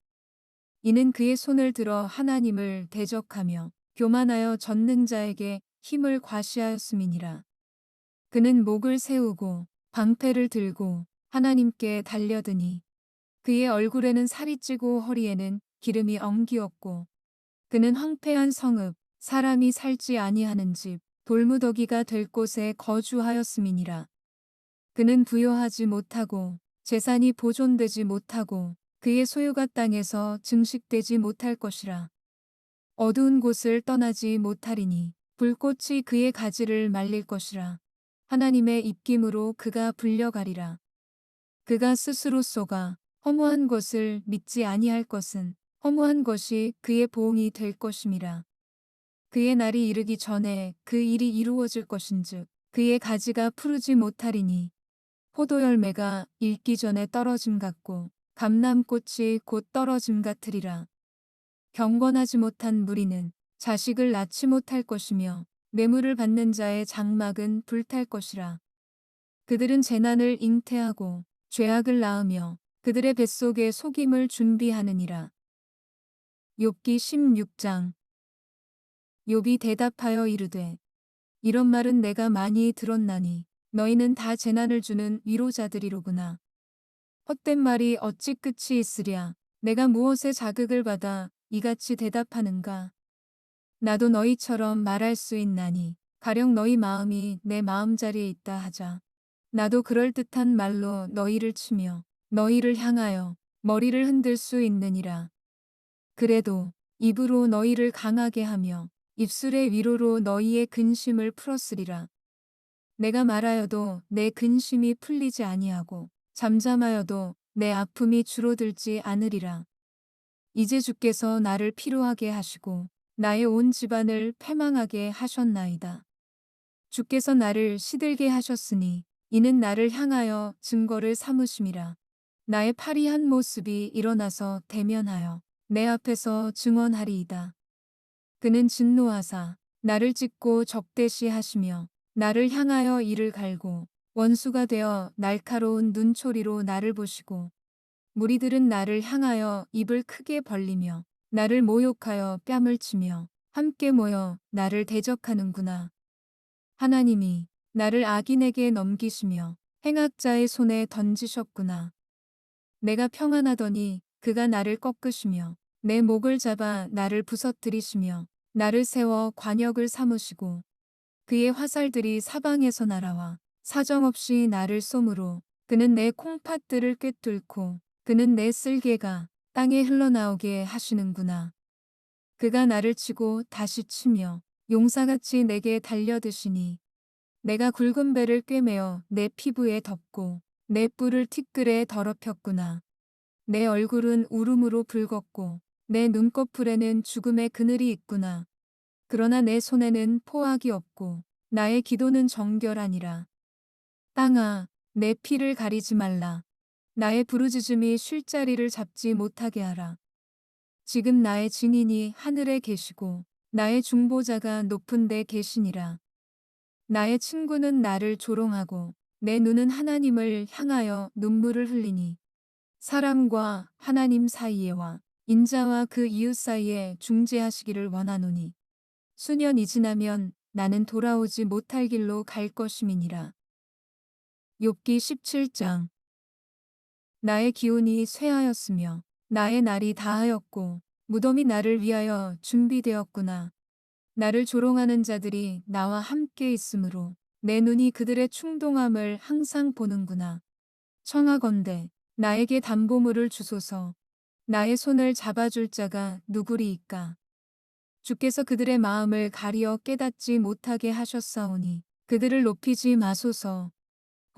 이는 그의 손을 들어 하나님을 대적하며 교만하여 전능자에게 힘을 과시하였음이니라. 그는 목을 세우고 방패를 들고 하나님께 달려드니 그의 얼굴에는 살이 찌고 허리에는 기름이 엉기었고 그는 황폐한 성읍 사람이 살지 아니하는 집 돌무더기가 될 곳에 거주하였음이니라. 그는 부요하지 못하고 재산이 보존되지 못하고 그의 소유가 땅에서 증식되지 못할 것이라. 어두운 곳을 떠나지 못하리니 불꽃이 그의 가지를 말릴 것이라. 하나님의 입김으로 그가 불려가리라. 그가 스스로 쏘가 허무한 것을 믿지 아니할 것은 허무한 것이 그의 보응이 될 것임이라. 그의 날이 이르기 전에 그 일이 이루어질 것인즉 그의 가지가 푸르지 못하리니 포도 열매가 익기 전에 떨어짐 같고 감람꽃이 곧 떨어짐 같으리라. 경건하지 못한 무리는 자식을 낳지 못할 것이며 뇌물을 받는 자의 장막은 불탈 것이라. 그들은 재난을 잉태하고 죄악을 낳으며 그들의 뱃속에 속임을 준비하느니라. 욥기 16장. 욥이 대답하여 이르되 이런 말은 내가 많이 들었나니 너희는 다 재난을 주는 위로자들이로구나. 헛된 말이 어찌 끝이 있으랴. 내가 무엇에 자극을 받아 이같이 대답하는가. 나도 너희처럼 말할 수 있나니 가령 너희 마음이 내 마음자리에 있다 하자. 나도 그럴듯한 말로 너희를 치며 너희를 향하여 머리를 흔들 수 있느니라. 그래도 입으로 너희를 강하게 하며 입술의 위로로 너희의 근심을 풀었으리라. 내가 말하여도 내 근심이 풀리지 아니하고 잠잠하여도 내 아픔이 줄어들지 않으리라. 이제 주께서 나를 피로하게 하시고 나의 온 집안을 패망하게 하셨나이다. 주께서 나를 시들게 하셨으니 이는 나를 향하여 증거를 삼으심이라. 나의 파리한 모습이 일어나서 대면하여 내 앞에서 증언하리이다. 그는 진노하사 나를 찢고 적대시하시며 나를 향하여 이를 갈고 원수가 되어 날카로운 눈초리로 나를 보시고 무리들은 나를 향하여 입을 크게 벌리며 나를 모욕하여 뺨을 치며 함께 모여 나를 대적하는구나. 하나님이 나를 악인에게 넘기시며 행악자의 손에 던지셨구나. 내가 평안하더니 그가 나를 꺾으시며 내 목을 잡아 나를 부서뜨리시며 나를 세워 관역을 삼으시고 그의 화살들이 사방에서 날아와 사정없이 나를 쏘므로 그는 내 콩팥들을 꿰뚫고 그는 내 쓸개가 땅에 흘러나오게 하시는구나. 그가 나를 치고 다시 치며 용사같이 내게 달려드시니 내가 굵은 배를 꿰매어 내 피부에 덮고 내 뿔을 티끌에 더럽혔구나. 내 얼굴은 울음으로 붉었고 내 눈꺼풀에는 죽음의 그늘이 있구나. 그러나 내 손에는 포악이 없고 나의 기도는 정결하니라. 땅아, 내 피를 가리지 말라. 나의 부르짖음이 쉴 자리를 잡지 못하게 하라. 지금 나의 증인이 하늘에 계시고 나의 중보자가 높은 데 계시니라. 나의 친구는 나를 조롱하고 내 눈은 하나님을 향하여 눈물을 흘리니 사람과 하나님 사이에와 인자와 그 이웃 사이에 중재하시기를 원하노니 수년이 지나면 나는 돌아오지 못할 길로 갈 것임이니라. 욥기 17장. 나의 기운이 쇠하였으며 나의 날이 다하였고 무덤이 나를 위하여 준비되었구나. 나를 조롱하는 자들이 나와 함께 있으므로 내 눈이 그들의 충동함을 항상 보는구나. 청하건대 나에게 담보물을 주소서. 나의 손을 잡아줄 자가 누구리이까. 주께서 그들의 마음을 가리어 깨닫지 못하게 하셨사오니 그들을 높이지 마소서.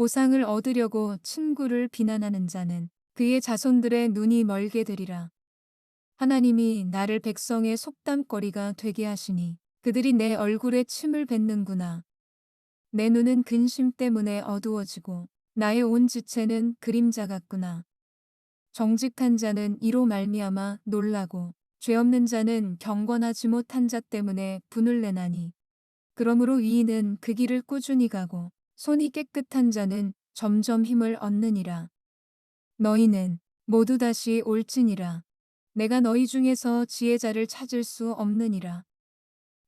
보상을 얻으려고 친구를 비난하는 자는 그의 자손들의 눈이 멀게 되리라. 하나님이 나를 백성의 속담거리가 되게 하시니 그들이 내 얼굴에 침을 뱉는구나. 내 눈은 근심 때문에 어두워지고 나의 온 지체는 그림자 같구나. 정직한 자는 이로 말미암아 놀라고 죄 없는 자는 경건하지 못한 자 때문에 분을 내나니 그러므로 의인은 그 길을 꾸준히 가고 손이 깨끗한 자는 점점 힘을 얻느니라. 너희는 모두 다시 올지니라. 내가 너희 중에서 지혜자를 찾을 수 없느니라.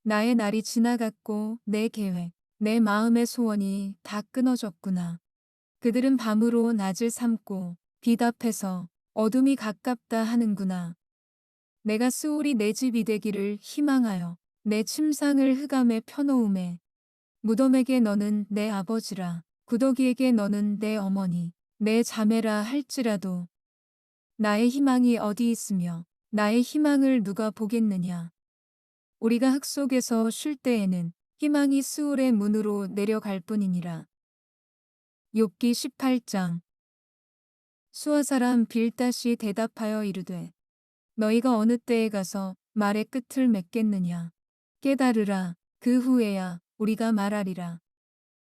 나의 날이 지나갔고 내 계획, 내 마음의 소원이 다 끊어졌구나. 그들은 밤으로 낮을 삼고 빛 앞에서 어둠이 가깝다 하는구나. 내가 스올이 내 집이 되기를 희망하여 내 침상을 흑암에 펴놓음에 무덤에게 너는 내 아버지라 구더기에게 너는 내 어머니 내 자매라 할지라도 나의 희망이 어디 있으며 나의 희망을 누가 보겠느냐. 우리가 흙 속에서 쉴 때에는 희망이 스울의 문으로 내려갈 뿐이니라. 욥기 18장. 수아 사람 빌닷이 대답하여 이르되 너희가 어느 때에 가서 말의 끝을 맺겠느냐. 깨달으라. 그 후에야 우리가 말하리라.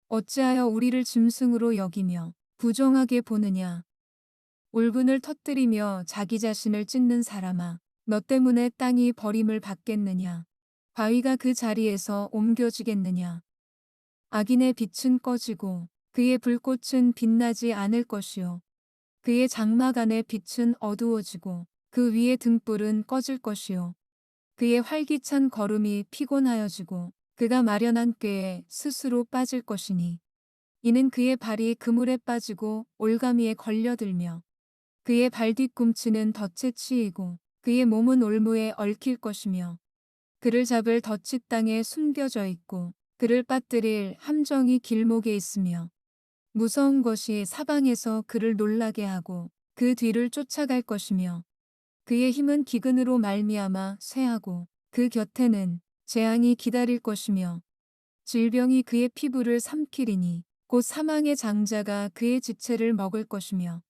어찌하여 우리를 짐승으로 여기며 부정하게 보느냐. 울분을 터뜨리며 자기 자신을 찢는 사람아, 너 때문에 땅이 버림을 받겠느냐. 바위가 그 자리에서 옮겨지겠느냐. 악인의 빛은 꺼지고 그의 불꽃은 빛나지 않을 것이요. 그의 장막 안의 빛은 어두워지고 그 위의 등불은 꺼질 것이요. 그의 활기찬 걸음이 피곤하여지고 그가 마련한 꾀에 스스로 빠질 것이니 이는 그의 발이 그물에 빠지고 올가미에 걸려들며 그의 발 뒤꿈치는 덫에 치이고 그의 몸은 올무에 얽힐 것이며 그를 잡을 덫이 땅에 숨겨져 있고 그를 빠뜨릴 함정이 길목에 있으며 무서운 것이 사방에서 그를 놀라게 하고 그 뒤를 쫓아갈 것이며 그의 힘은 기근으로 말미암아 쇠하고 그 곁에는 재앙이 기다릴 것이며 질병이 그의 피부를 삼키리니 곧 사망의 장자가 그의 지체를 먹을 것이며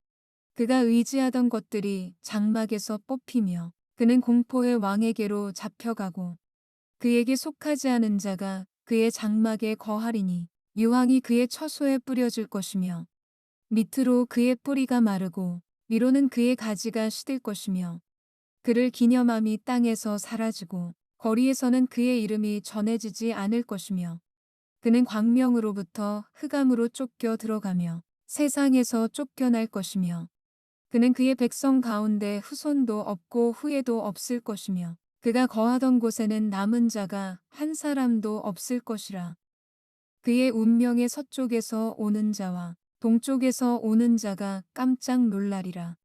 그가 의지하던 것들이 장막에서 뽑히며 그는 공포의 왕에게로 잡혀가고 그에게 속하지 않은 자가 그의 장막에 거하리니 유황이 그의 처소에 뿌려질 것이며 밑으로 그의 뿌리가 마르고 위로는 그의 가지가 시들 것이며 그를 기념함이 땅에서 사라지고 거리에서는 그의 이름이 전해지지 않을 것이며 그는 광명으로부터 흑암으로 쫓겨 들어가며 세상에서 쫓겨날 것이며 그는 그의 백성 가운데 후손도 없고 후예도 없을 것이며 그가 거하던 곳에는 남은 자가 한 사람도 없을 것이라. 그의 운명의 서쪽에서 오는 자와 동쪽에서 오는 자가 깜짝 놀라리라.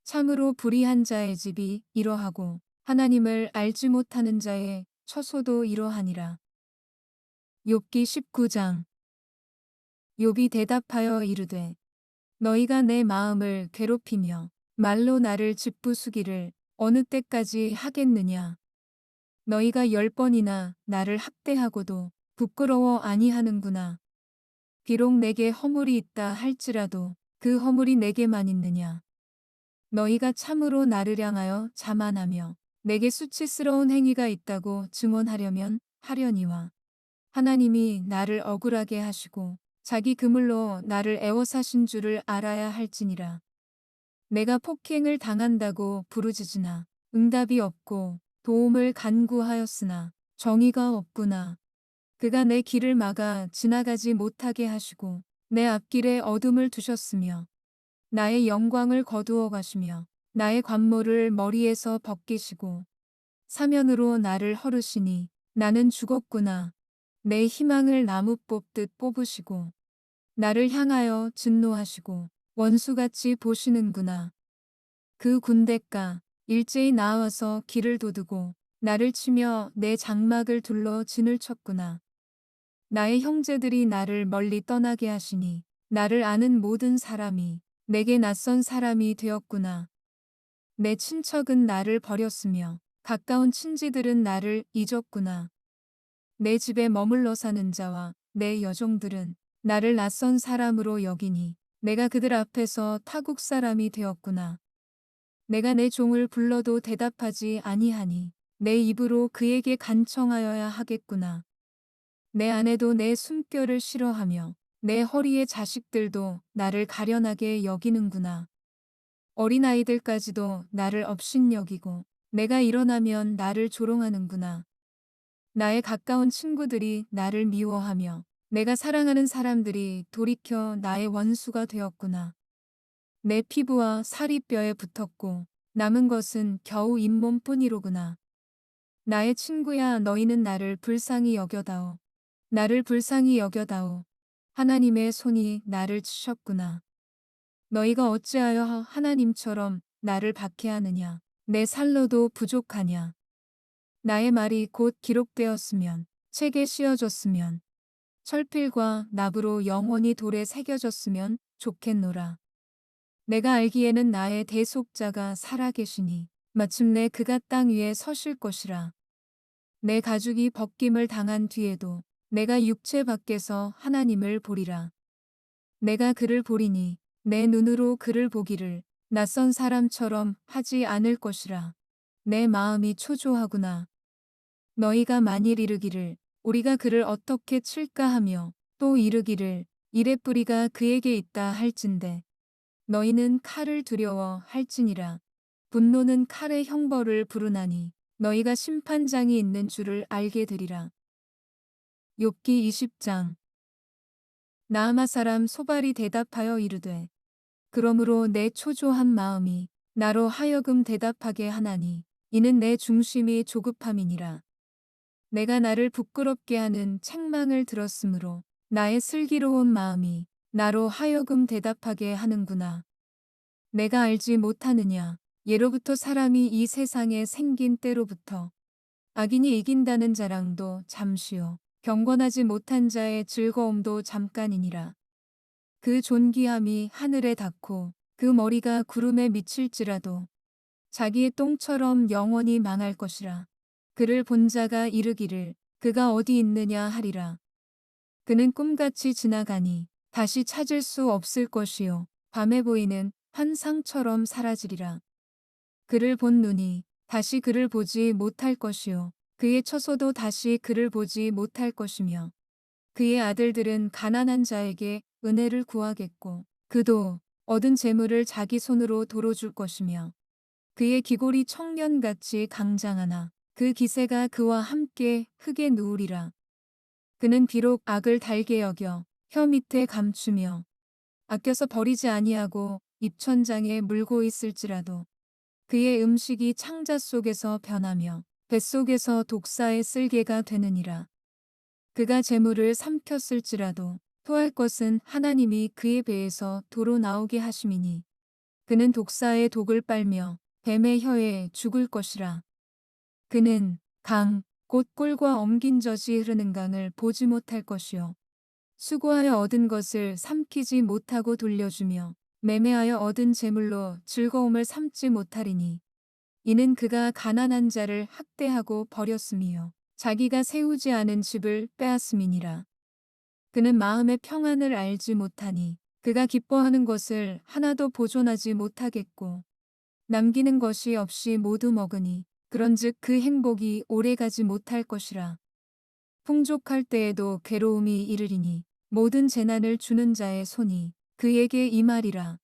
참으로 불의한 자의 집이 이러하고 하나님을 알지 못하는 자의 처소도 이러하니라. 욥기 19장. 욥이 대답하여 이르되 너희가 내 마음을 괴롭히며 말로 나를 짓부수기를 어느 때까지 하겠느냐. 너희가 10번이나 나를 학대하고도 부끄러워 아니하는구나. 비록 내게 허물이 있다 할지라도 그 허물이 내게만 있느냐. 너희가 참으로 나를 향하여 자만하며 내게 수치스러운 행위가 있다고 증언하려면 하려니와 하나님이 나를 억울하게 하시고 자기 그물로 나를 애워사신 줄을 알아야 할지니라. 내가 폭행을 당한다고 부르짖으나 응답이 없고 도움을 간구하였으나 정의가 없구나. 그가 내 길을 막아 지나가지 못하게 하시고 내 앞길에 어둠을 두셨으며 나의 영광을 거두어 가시며 나의 관모를 머리에서 벗기시고 사면으로 나를 헐으시니 나는 죽었구나. 내 희망을 나무 뽑듯 뽑으시고 나를 향하여 진노하시고 원수같이 보시는구나. 그 군대가 일제히 나와서 길을 도두고 나를 치며 내 장막을 둘러 진을 쳤구나. 나의 형제들이 나를 멀리 떠나게 하시니 나를 아는 모든 사람이 내게 낯선 사람이 되었구나. 내 친척은 나를 버렸으며 가까운 친지들은 나를 잊었구나. 내 집에 머물러 사는 자와 내 여종들은 나를 낯선 사람으로 여기니 내가 그들 앞에서 타국 사람이 되었구나. 내가 내 종을 불러도 대답하지 아니하니 내 입으로 그에게 간청하여야 하겠구나. 내 아내도 내 숨결을 싫어하며 내 허리의 자식들도 나를 가련하게 여기는구나. 어린아이들까지도 나를 업신여기고 내가 일어나면 나를 조롱하는구나. 나의 가까운 친구들이 나를 미워하며 내가 사랑하는 사람들이 돌이켜 나의 원수가 되었구나. 내 피부와 살이 뼈에 붙었고 남은 것은 겨우 잇몸뿐이로구나. 나의 친구야 너희는 나를 불쌍히 여겨다오. 나를 불쌍히 여겨다오. 하나님의 손이 나를 치셨구나. 너희가 어찌하여 하나님처럼 나를 박해하느냐. 내 살로도 부족하냐. 나의 말이 곧 기록되었으면 책에 씌어졌으면 철필과 납으로 영원히 돌에 새겨졌으면 좋겠노라. 내가 알기에는 나의 대속자가 살아계시니 마침내 그가 땅 위에 서실 것이라. 내 가죽이 벗김을 당한 뒤에도 내가 육체 밖에서 하나님을 보리라. 내가 그를 보리니 내 눈으로 그를 보기를 낯선 사람처럼 하지 않을 것이라. 내 마음이 초조하구나. 너희가 만일 이르기를 우리가 그를 어떻게 칠까 하며 또 이르기를 이레 뿌리가 그에게 있다 할진대 너희는 칼을 두려워 할지니라. 분노는 칼의 형벌을 부르나니 너희가 심판장이 있는 줄을 알게 되리라. 욥기 20장. 나아마 사람 소발이 대답하여 이르되 그러므로 내 초조한 마음이 나로 하여금 대답하게 하나니 이는 내 중심이 조급함이니라. 내가 나를 부끄럽게 하는 책망을 들었으므로 나의 슬기로운 마음이 나로 하여금 대답하게 하는구나. 내가 알지 못하느냐. 예로부터 사람이 이 세상에 생긴 때로부터 악인이 이긴다는 자랑도 잠시요. 경건하지 못한 자의 즐거움도 잠깐이니라. 그 존귀함이 하늘에 닿고 그 머리가 구름에 미칠지라도 자기의 똥처럼 영원히 망할 것이라. 그를 본 자가 이르기를 그가 어디 있느냐 하리라. 그는 꿈같이 지나가니 다시 찾을 수 없을 것이요. 밤에 보이는 환상처럼 사라지리라. 그를 본 눈이 다시 그를 보지 못할 것이요. 그의 처소도 다시 그를 보지 못할 것이며 그의 아들들은 가난한 자에게 은혜를 구하겠고 그도 얻은 재물을 자기 손으로 도로 줄 것이며 그의 기골이 청년같이 강장하나 그 기세가 그와 함께 흙에 누우리라. 그는 비록 악을 달게 여겨 혀 밑에 감추며 아껴서 버리지 아니하고 입천장에 물고 있을지라도 그의 음식이 창자 속에서 변하며 뱃속에서 독사의 쓸개가 되느니라. 그가 재물을 삼켰을지라도 토할 것은 하나님이 그의 배에서 도로 나오게 하심이니 그는 독사의 독을 빨며 뱀의 혀에 죽을 것이라. 그는 곧 꿀과 엉긴 젖이 흐르는 강을 보지 못할 것이요. 수고하여 얻은 것을 삼키지 못하고 돌려주며 매매하여 얻은 재물로 즐거움을 삼지 못하리니 이는 그가 가난한 자를 학대하고 버렸음이요 자기가 세우지 않은 집을 빼앗음이니라. 그는 마음의 평안을 알지 못하니 그가 기뻐하는 것을 하나도 보존하지 못하겠고 남기는 것이 없이 모두 먹으니 그런즉 그 행복이 오래가지 못할 것이라. 풍족할 때에도 괴로움이 이르리니 모든 재난을 주는 자의 손이 그에게 임하리라.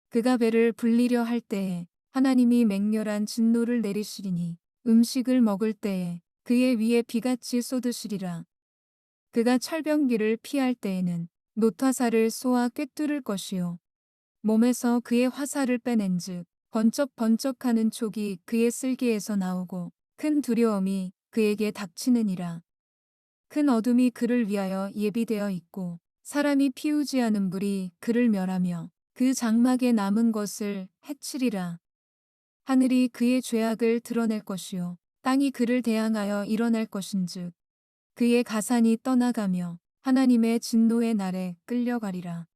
그가 배를 불리려 할 때에 하나님이 맹렬한 진노를 내리시리니 음식을 먹을 때에 그의 위에 비같이 쏟으시리라. 그가 철병기를 피할 때에는 노타사를 쏘아 꿰뚫을 것이요. 몸에서 그의 화살을 빼낸즉 번쩍번쩍하는 촉이 그의 쓸개에서 나오고 큰 두려움이 그에게 닥치느니라. 큰 어둠이 그를 위하여 예비되어 있고 사람이 피우지 않은 불이 그를 멸하며 그 장막에 남은 것을 해치리라. 하늘이 그의 죄악을 드러낼 것이요 땅이 그를 대항하여 일어날 것인즉 그의 가산이 떠나가며 하나님의 진노의 날에 끌려가리라.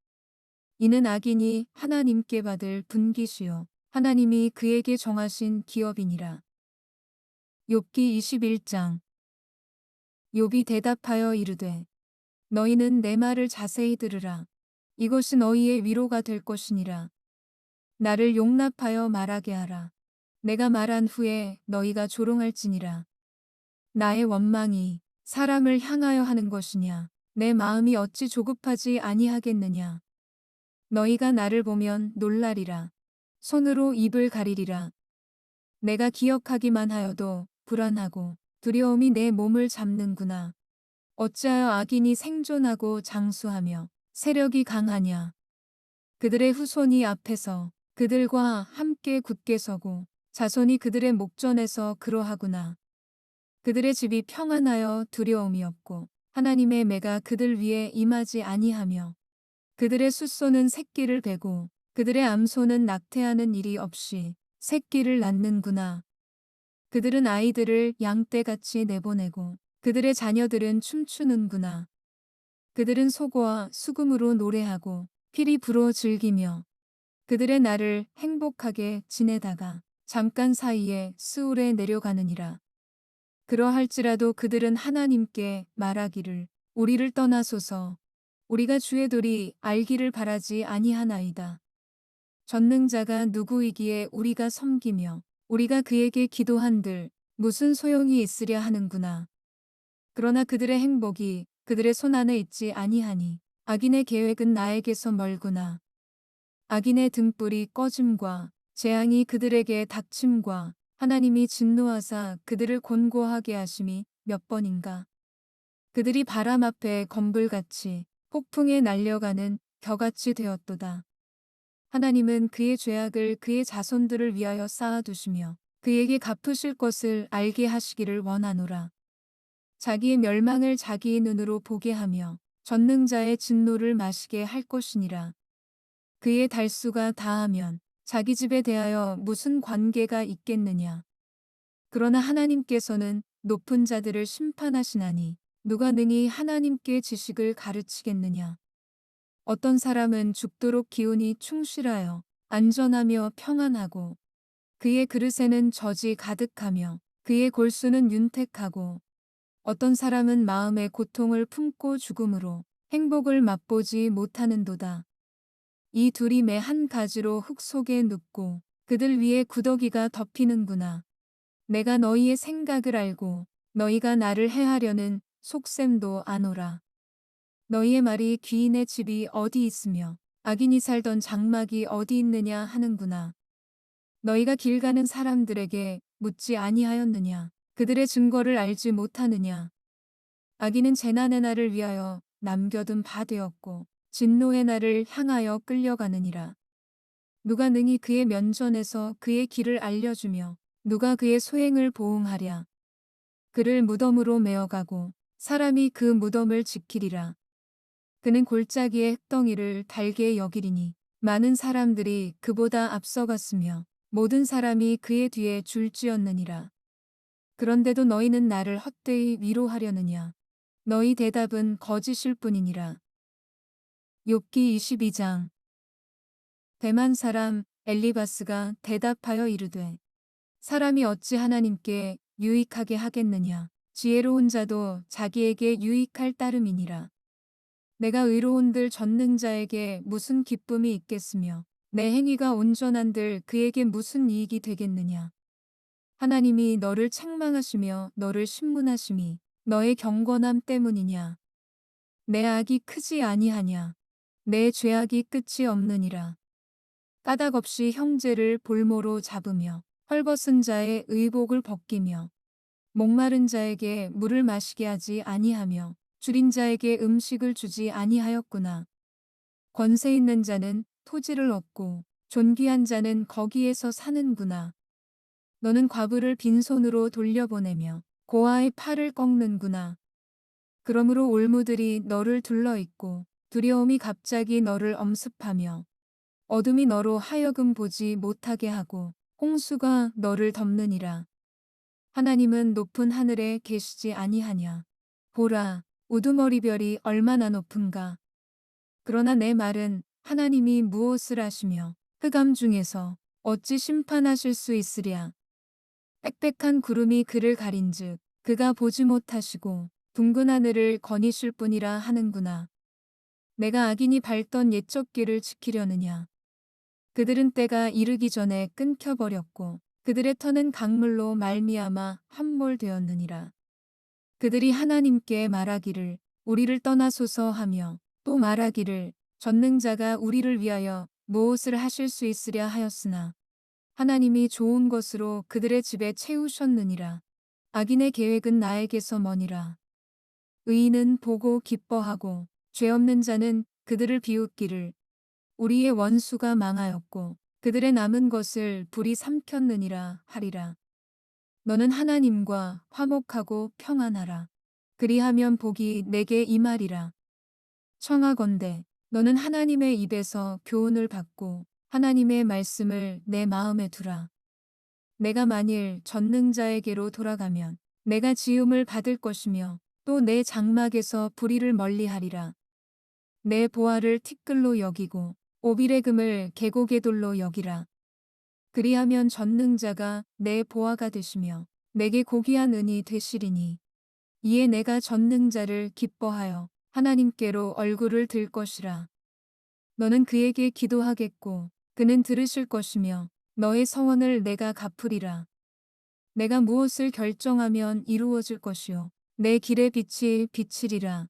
이는 악인이 하나님께 받을 분깃이요 하나님이 그에게 정하신 기업이니라. 욥기 21장. 욥이 대답하여 이르되 너희는 내 말을 자세히 들으라. 이것이 너희의 위로가 될 것이니라. 나를 용납하여 말하게 하라. 내가 말한 후에 너희가 조롱할지니라. 나의 원망이 사람을 향하여 하는 것이냐. 내 마음이 어찌 조급하지 아니하겠느냐. 너희가 나를 보면 놀라리라. 손으로 입을 가리리라. 내가 기억하기만 하여도 불안하고 두려움이 내 몸을 잡는구나. 어찌하여 악인이 생존하고 장수하며 세력이 강하냐. 그들의 후손이 앞에서 그들과 함께 굳게 서고 자손이 그들의 목전에서 그러하구나. 그들의 집이 평안하여 두려움이 없고 하나님의 매가 그들 위에 임하지 아니하며 그들의 숫소는 새끼를 베고 그들의 암소는 낙태하는 일이 없이 새끼를 낳는구나. 그들은 아이들을 양떼같이 내보내고 그들의 자녀들은 춤추는구나. 그들은 소고와 수금으로 노래하고 피리 불어 즐기며 그들의 날을 행복하게 지내다가 잠깐 사이에 스울에 내려가느니라. 그러할지라도 그들은 하나님께 말하기를 우리를 떠나소서 우리가 주의 도리 알기를 바라지 아니하나이다. 전능자가 누구이기에 우리가 섬기며 우리가 그에게 기도한들 무슨 소용이 있으랴 하는구나. 그러나 그들의 행복이 그들의 손안에 있지 아니하니 악인의 계획은 나에게서 멀구나. 악인의 등불이 꺼짐과 재앙이 그들에게 닥침과 하나님이 진노하사 그들을 곤고하게 하심이 몇 번인가. 그들이 바람 앞에 검불같이 폭풍에 날려가는 겨같이 되었도다. 하나님은 그의 죄악을 그의 자손들을 위하여 쌓아두시며 그에게 갚으실 것을 알게 하시기를 원하노라. 자기의 멸망을 자기의 눈으로 보게 하며 전능자의 진노를 마시게 할 것이니라. 그의 달수가 다하면 자기 집에 대하여 무슨 관계가 있겠느냐. 그러나 하나님께서는 높은 자들을 심판하시나니 누가 능히 하나님께 지식을 가르치겠느냐. 어떤 사람은 죽도록 기운이 충실하여 안전하며 평안하고 그의 그릇에는 젖이 가득하며 그의 골수는 윤택하고 어떤 사람은 마음의 고통을 품고 죽음으로 행복을 맛보지 못하는도다. 이 둘이 매 한 가지로 흙 속에 눕고 그들 위에 구더기가 덮이는구나. 내가 너희의 생각을 알고 너희가 나를 해하려는 속셈도 아노라. 너희의 말이 귀인의 집이 어디 있으며 악인이 살던 장막이 어디 있느냐 하는구나. 너희가 길 가는 사람들에게 묻지 아니하였느냐. 그들의 증거를 알지 못하느냐. 악인은 재난의 날을 위하여 남겨둔 바 되었고 진노의 날을 향하여 끌려가느니라. 누가 능히 그의 면전에서 그의 길을 알려주며 누가 그의 소행을 보응하랴. 그를 무덤으로 메어가고 사람이 그 무덤을 지키리라. 그는 골짜기의 흙덩이를 달게 여기리니 많은 사람들이 그보다 앞서갔으며 모든 사람이 그의 뒤에 줄지었느니라. 그런데도 너희는 나를 헛되이 위로하려느냐. 너희 대답은 거짓일 뿐이니라. 욥기 22장. 대만 사람 엘리바스가 대답하여 이르되 사람이 어찌 하나님께 유익하게 하겠느냐. 지혜로운 자도 자기에게 유익할 따름이니라. 내가 의로운들 전능자에게 무슨 기쁨이 있겠으며 내 행위가 온전한들 그에게 무슨 이익이 되겠느냐. 하나님이 너를 책망하시며 너를 신문하심이 너의 경건함 때문이냐. 내 악이 크지 아니하냐. 내 죄악이 끝이 없느니라. 까닭 없이 형제를 볼모로 잡으며 헐벗은 자의 의복을 벗기며 목마른 자에게 물을 마시게 하지 아니하며 줄인 자에게 음식을 주지 아니하였구나. 권세 있는 자는 토지를 얻고 존귀한 자는 거기에서 사는구나. 너는 과부를 빈손으로 돌려보내며 고아의 팔을 꺾는구나. 그러므로 올무들이 너를 둘러있고 두려움이 갑자기 너를 엄습하며 어둠이 너로 하여금 보지 못하게 하고 홍수가 너를 덮느니라. 하나님은 높은 하늘에 계시지 아니하냐. 보라, 우두머리별이 얼마나 높은가. 그러나 내 말은 하나님이 무엇을 하시며 흑암 중에서 어찌 심판하실 수 있으랴. 빽빽한 구름이 그를 가린즉 그가 보지 못하시고 둥근 하늘을 거니실 뿐이라 하는구나. 내가 악인이 밟던 옛적 길을 지키려느냐. 그들은 때가 이르기 전에 끊겨버렸고 그들의 터는 강물로 말미암아 함몰되었느니라. 그들이 하나님께 말하기를 우리를 떠나소서 하며 또 말하기를 전능자가 우리를 위하여 무엇을 하실 수 있으랴 하였으나 하나님이 좋은 것으로 그들의 집에 채우셨느니라. 악인의 계획은 나에게서 머니라. 의인은 보고 기뻐하고 죄 없는 자는 그들을 비웃기를 우리의 원수가 망하였고 그들의 남은 것을 불이 삼켰느니라 하리라. 너는 하나님과 화목하고 평안하라. 그리하면 복이 내게 임하리라. 청하건대 너는 하나님의 입에서 교훈을 받고 하나님의 말씀을 내 마음에 두라. 내가 만일 전능자에게로 돌아가면 내가 지음을 받을 것이며 또 내 장막에서 불의를 멀리하리라. 내 보화를 티끌로 여기고 오빌의 금을 계곡의 돌로 여기라. 그리하면 전능자가 내 보화가 되시며 내게 고귀한 은이 되시리니 이에 내가 전능자를 기뻐하여 하나님께로 얼굴을 들 것이라. 너는 그에게 기도하겠고 그는 들으실 것이며 너의 서원을 내가 갚으리라. 내가 무엇을 결정하면 이루어질 것이요 내 길의 빛이 비치리라.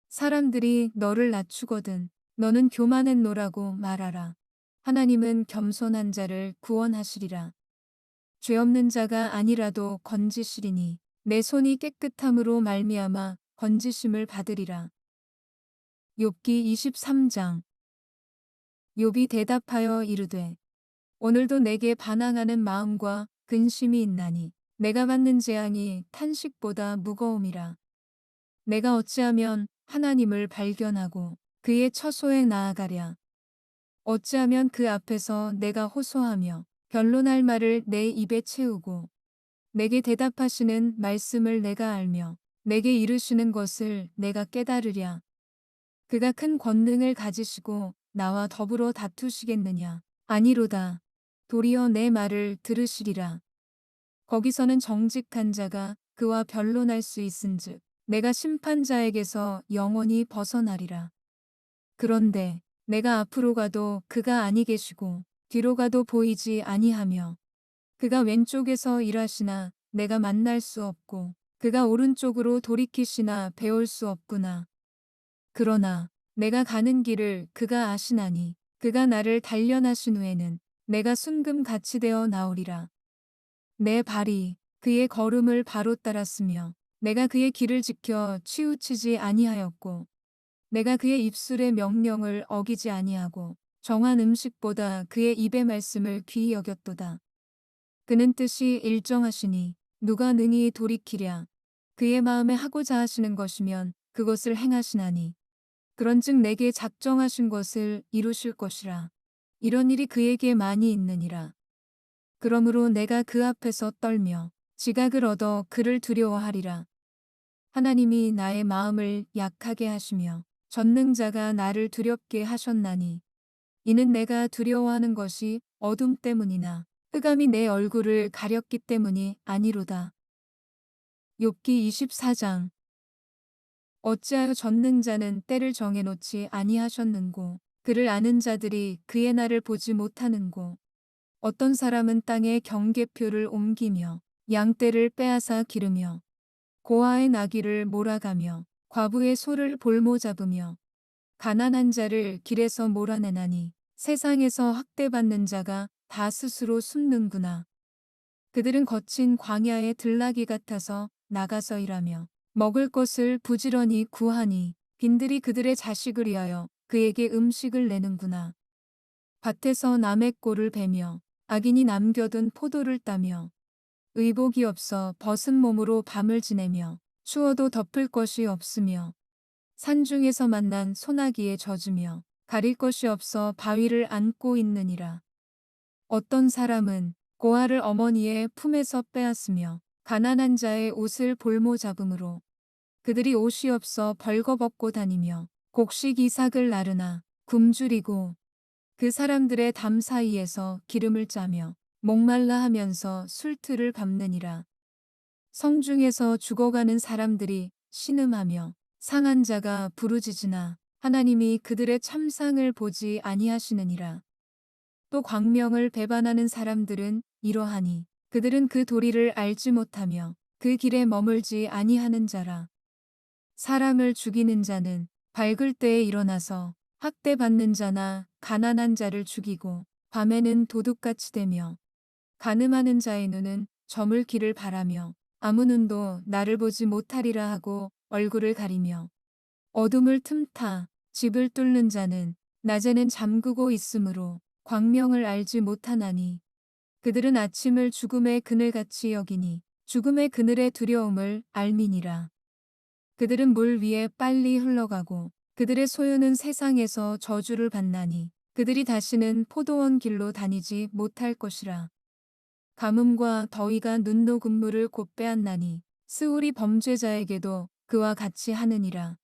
사람들이 너를 낮추거든 너는 교만했노라고 말하라. 하나님은 겸손한 자를 구원하시리라. 죄 없는 자가 아니라도 건지시리니 내 손이 깨끗함으로 말미암아 건지심을 받으리라. 욥기 23장. 욥이 대답하여 이르되 오늘도 내게 반항하는 마음과 근심이 있나니 내가 받는 재앙이 탄식보다 무거움이라. 내가 어찌하면 하나님을 발견하고 그의 처소에 나아가랴. 어찌하면 그 앞에서 내가 호소하며 변론할 말을 내 입에 채우고 내게 대답하시는 말씀을 내가 알며 내게 이르시는 것을 내가 깨달으랴. 그가 큰 권능을 가지시고 나와 더불어 다투시겠느냐. 아니로다. 도리어 내 말을 들으시리라. 거기서는 정직한 자가 그와 변론할 수 있은즉 내가 심판자에게서 영원히 벗어나리라. 그런데 내가 앞으로 가도 그가 아니 계시고 뒤로 가도 보이지 아니하며 그가 왼쪽에서 일하시나 내가 만날 수 없고 그가 오른쪽으로 돌이키시나 배울 수 없구나. 그러나 내가 가는 길을 그가 아시나니 그가 나를 단련하신 후에는 내가 순금같이 되어 나오리라. 내 발이 그의 걸음을 바로 따랐으며 내가 그의 길을 지켜 치우치지 아니하였고 내가 그의 입술의 명령을 어기지 아니하고 정한 음식보다 그의 입의 말씀을 귀히 여겼도다. 그는 뜻이 일정하시니 누가 능히 돌이키랴. 그의 마음에 하고자 하시는 것이면 그것을 행하시나니 그런즉 내게 작정하신 것을 이루실 것이라. 이런 일이 그에게 많이 있느니라. 그러므로 내가 그 앞에서 떨며 지각을 얻어 그를 두려워하리라. 하나님이 나의 마음을 약하게 하시며 전능자가 나를 두렵게 하셨나니 이는 내가 두려워하는 것이 어둠 때문이나 흑암이 내 얼굴을 가렸기 때문이 아니로다. 욥기 24장. 어찌하여 전능자는 때를 정해놓지 아니하셨는고 그를 아는 자들이 그의 날을 보지 못하는고 어떤 사람은 땅에 경계표를 옮기며 양떼를 빼앗아 기르며 고아의 나귀를 몰아가며 과부의 소를 볼모 잡으며 가난한 자를 길에서 몰아내나니 세상에서 학대받는 자가 다 스스로 숨는구나. 그들은 거친 광야의 들나귀 같아서 나가서 일하며 먹을 것을 부지런히 구하니 빈들이 그들의 자식을 위하여 그에게 음식을 내는구나. 밭에서 남의 꼴을 베며 악인이 남겨둔 포도를 따며 의복이 없어 벗은 몸으로 밤을 지내며 추워도 덮을 것이 없으며 산중에서 만난 소나기에 젖으며 가릴 것이 없어 바위를 안고 있느니라. 어떤 사람은 고아를 어머니의 품에서 빼앗으며 가난한 자의 옷을 볼모 잡음으로 그들이 옷이 없어 벌거벗고 다니며 곡식 이삭을 나르나 굶주리고 그 사람들의 담 사이에서 기름을 짜며 목말라 하면서 술틀을 밟느니라. 성중에서 죽어가는 사람들이 신음하며 상한 자가 부르짖으나 하나님이 그들의 참상을 보지 아니하시느니라. 또 광명을 배반하는 사람들은 이러하니 그들은 그 도리를 알지 못하며 그 길에 머물지 아니하는 자라. 사람을 죽이는 자는 밝을 때에 일어나서 학대받는 자나 가난한 자를 죽이고 밤에는 도둑같이 되며 간음하는 자의 눈은 저물 길을 바라며 아무 눈도 나를 보지 못하리라 하고 얼굴을 가리며 어둠을 틈타 집을 뚫는 자는 낮에는 잠그고 있으므로 광명을 알지 못하나니 그들은 아침을 죽음의 그늘같이 여기니 죽음의 그늘의 두려움을 알미니라. 그들은 물 위에 빨리 흘러가고 그들의 소유는 세상에서 저주를 받나니 그들이 다시는 포도원 길로 다니지 못할 것이라. 가뭄과 더위가 눈노근물을 곧 빼앗나니 스울이 범죄자에게도 그와 같이 하느니라.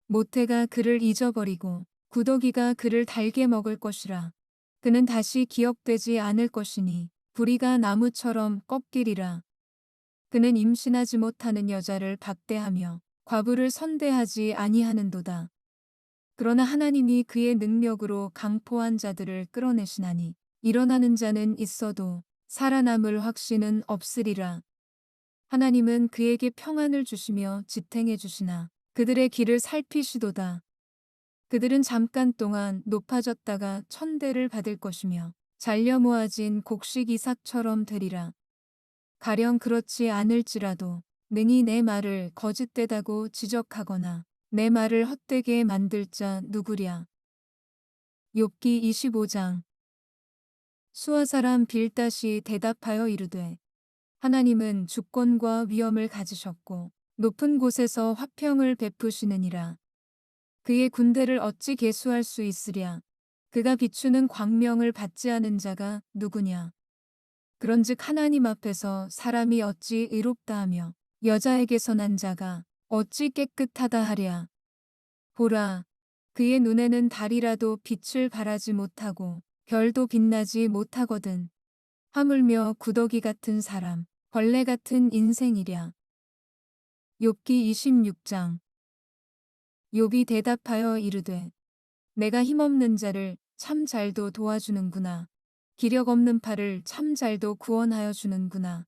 모태가 그를 잊어버리고 구더기가 그를 달게 먹을 것이라. 그는 다시 기억되지 않을 것이니 부리가 나무처럼 꺾이리라. 그는 임신하지 못하는 여자를 박대하며 과부를 선대하지 아니하는도다. 그러나 하나님이 그의 능력으로 강포한 자들을 끌어내시나니 일어나는 자는 있어도 살아남을 확신은 없으리라. 하나님은 그에게 평안을 주시며 지탱해 주시나 그들의 길을 살피시도다. 그들은 잠깐 동안 높아졌다가 천대를 받을 것이며 잘려 모아진 곡식 이삭처럼 되리라. 가령 그렇지 않을지라도 능히 내 말을 거짓되다고 지적하거나 내 말을 헛되게 만들 자 누구랴. 욥기 25장. 수아 사람 빌닷이 대답하여 이르되 하나님은 주권과 위엄을 가지셨고 높은 곳에서 화평을 베푸시느니라. 그의 군대를 어찌 계수할 수 있으랴. 그가 비추는 광명을 받지 않은 자가 누구냐. 그런즉 하나님 앞에서 사람이 어찌 의롭다 하며 여자에게서 난 자가 어찌 깨끗하다 하랴. 보라, 그의 눈에는 달이라도 빛을 발하지 못하고 별도 빛나지 못하거든. 하물며 구더기 같은 사람, 벌레 같은 인생이랴. 욥기 26장. 욥이 대답하여 이르되 내가 힘없는 자를 참 잘도 도와주는구나. 기력 없는 팔을 참 잘도 구원하여 주는구나.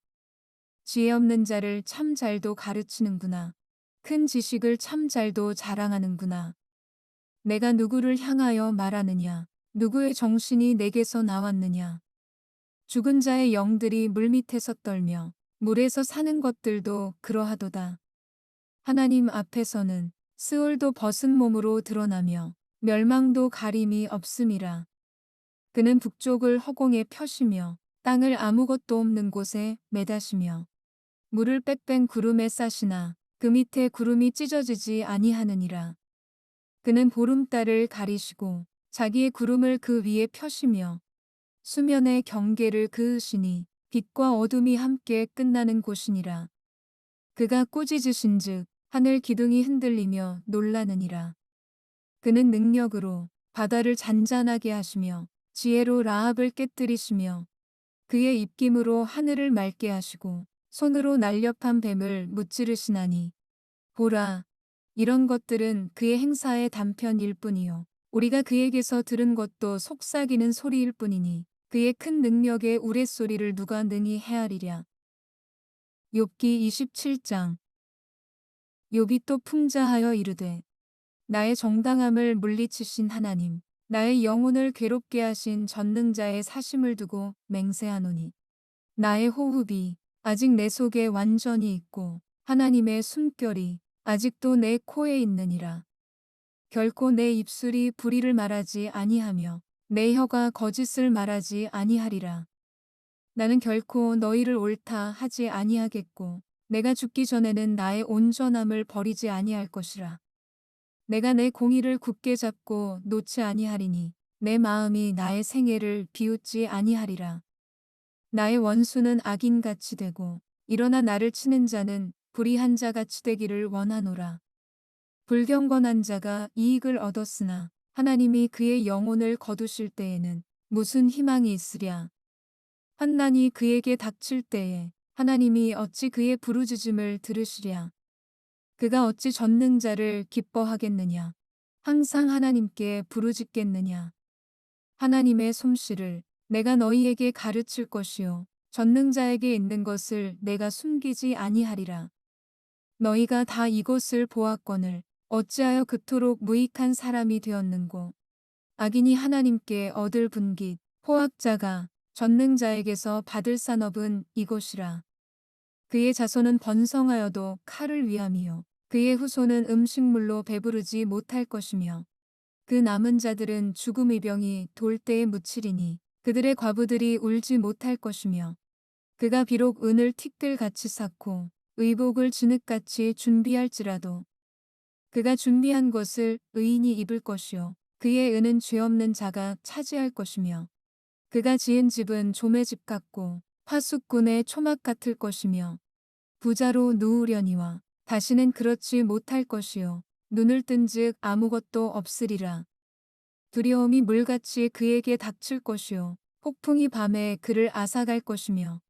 지혜 없는 자를 참 잘도 가르치는구나. 큰 지식을 참 잘도 자랑하는구나. 내가 누구를 향하여 말하느냐. 누구의 정신이 내게서 나왔느냐. 죽은 자의 영들이 물밑에서 떨며 물에서 사는 것들도 그러하도다. 하나님 앞에서는 스올도 벗은 몸으로 드러나며 멸망도 가림이 없음이라. 그는 북쪽을 허공에 펴시며 땅을 아무것도 없는 곳에 매다시며 물을 빽뺑 구름에 싸시나 그 밑에 구름이 찢어지지 아니하느니라. 그는 보름달을 가리시고 자기의 구름을 그 위에 펴시며 수면의 경계를 그으시니 빛과 어둠이 함께 끝나는 곳이니라. 그가 꾸짖으신즉 하늘 기둥이 흔들리며 놀라느니라. 그는 능력으로 바다를 잔잔하게 하시며 지혜로 라합을 깨뜨리시며 그의 입김으로 하늘을 맑게 하시고 손으로 날렵한 뱀을 무찌르시나니 보라, 이런 것들은 그의 행사의 단편일 뿐이요 우리가 그에게서 들은 것도 속삭이는 소리일 뿐이니 그의 큰 능력의 우레소리를 누가 능히 헤아리랴. 욥기 27장. 욥이 또 풍자하여 이르되 나의 정당함을 물리치신 하나님, 나의 영혼을 괴롭게 하신 전능자의 사심을 두고 맹세하노니 나의 호흡이 아직 내 속에 완전히 있고 하나님의 숨결이 아직도 내 코에 있느니라. 결코 내 입술이 불의를 말하지 아니하며 내 혀가 거짓을 말하지 아니하리라. 나는 결코 너희를 옳다 하지 아니하겠고 내가 죽기 전에는 나의 온전함을 버리지 아니할 것이라. 내가 내 공의를 굳게 잡고 놓지 아니하리니 내 마음이 나의 생애를 비웃지 아니하리라. 나의 원수는 악인같이 되고 일어나 나를 치는 자는 불의한 자같이 되기를 원하노라. 불경건한 자가 이익을 얻었으나 하나님이 그의 영혼을 거두실 때에는 무슨 희망이 있으랴. 환난이 그에게 닥칠 때에 하나님이 어찌 그의 부르짖음을 들으시랴. 그가 어찌 전능자를 기뻐하겠느냐. 항상 하나님께 부르짖겠느냐. 하나님의 솜씨를 내가 너희에게 가르칠 것이요 전능자에게 있는 것을 내가 숨기지 아니하리라. 너희가 다 이것을 보았거늘 어찌하여 그토록 무익한 사람이 되었는고. 악인이 하나님께 얻을 분깃 포악자가 전능자에게서 받을 산업은 이것이라. 그의 자손은 번성하여도 칼을 위함이요 그의 후손은 음식물로 배부르지 못할 것이며 그 남은 자들은 죽음의 병이 돌 때에 묻히리니 그들의 과부들이 울지 못할 것이며 그가 비록 은을 티끌같이 쌓고 의복을 진흙같이 준비할지라도 그가 준비한 것을 의인이 입을 것이요 그의 은은 죄 없는 자가 차지할 것이며 그가 지은 집은 조매 집 같고 파수꾼의 초막 같을 것이며 부자로 누우려니와 다시는 그렇지 못할 것이요 눈을 뜬즉 아무것도 없으리라. 두려움이 물같이 그에게 닥칠 것이요 폭풍이 밤에 그를 앗아갈 것이며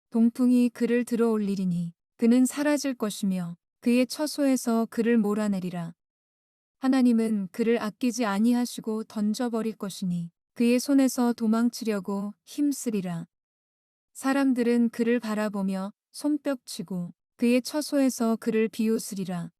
동풍이 그를 들어올리리니 그는 사라질 것이며 그의 처소에서 그를 몰아내리라. 하나님은 그를 아끼지 아니하시고 던져버릴 것이니 그의 손에서 도망치려고 힘쓰리라. 사람들은 그를 바라보며 손뼉치고 그의 처소에서 그를 비웃으리라.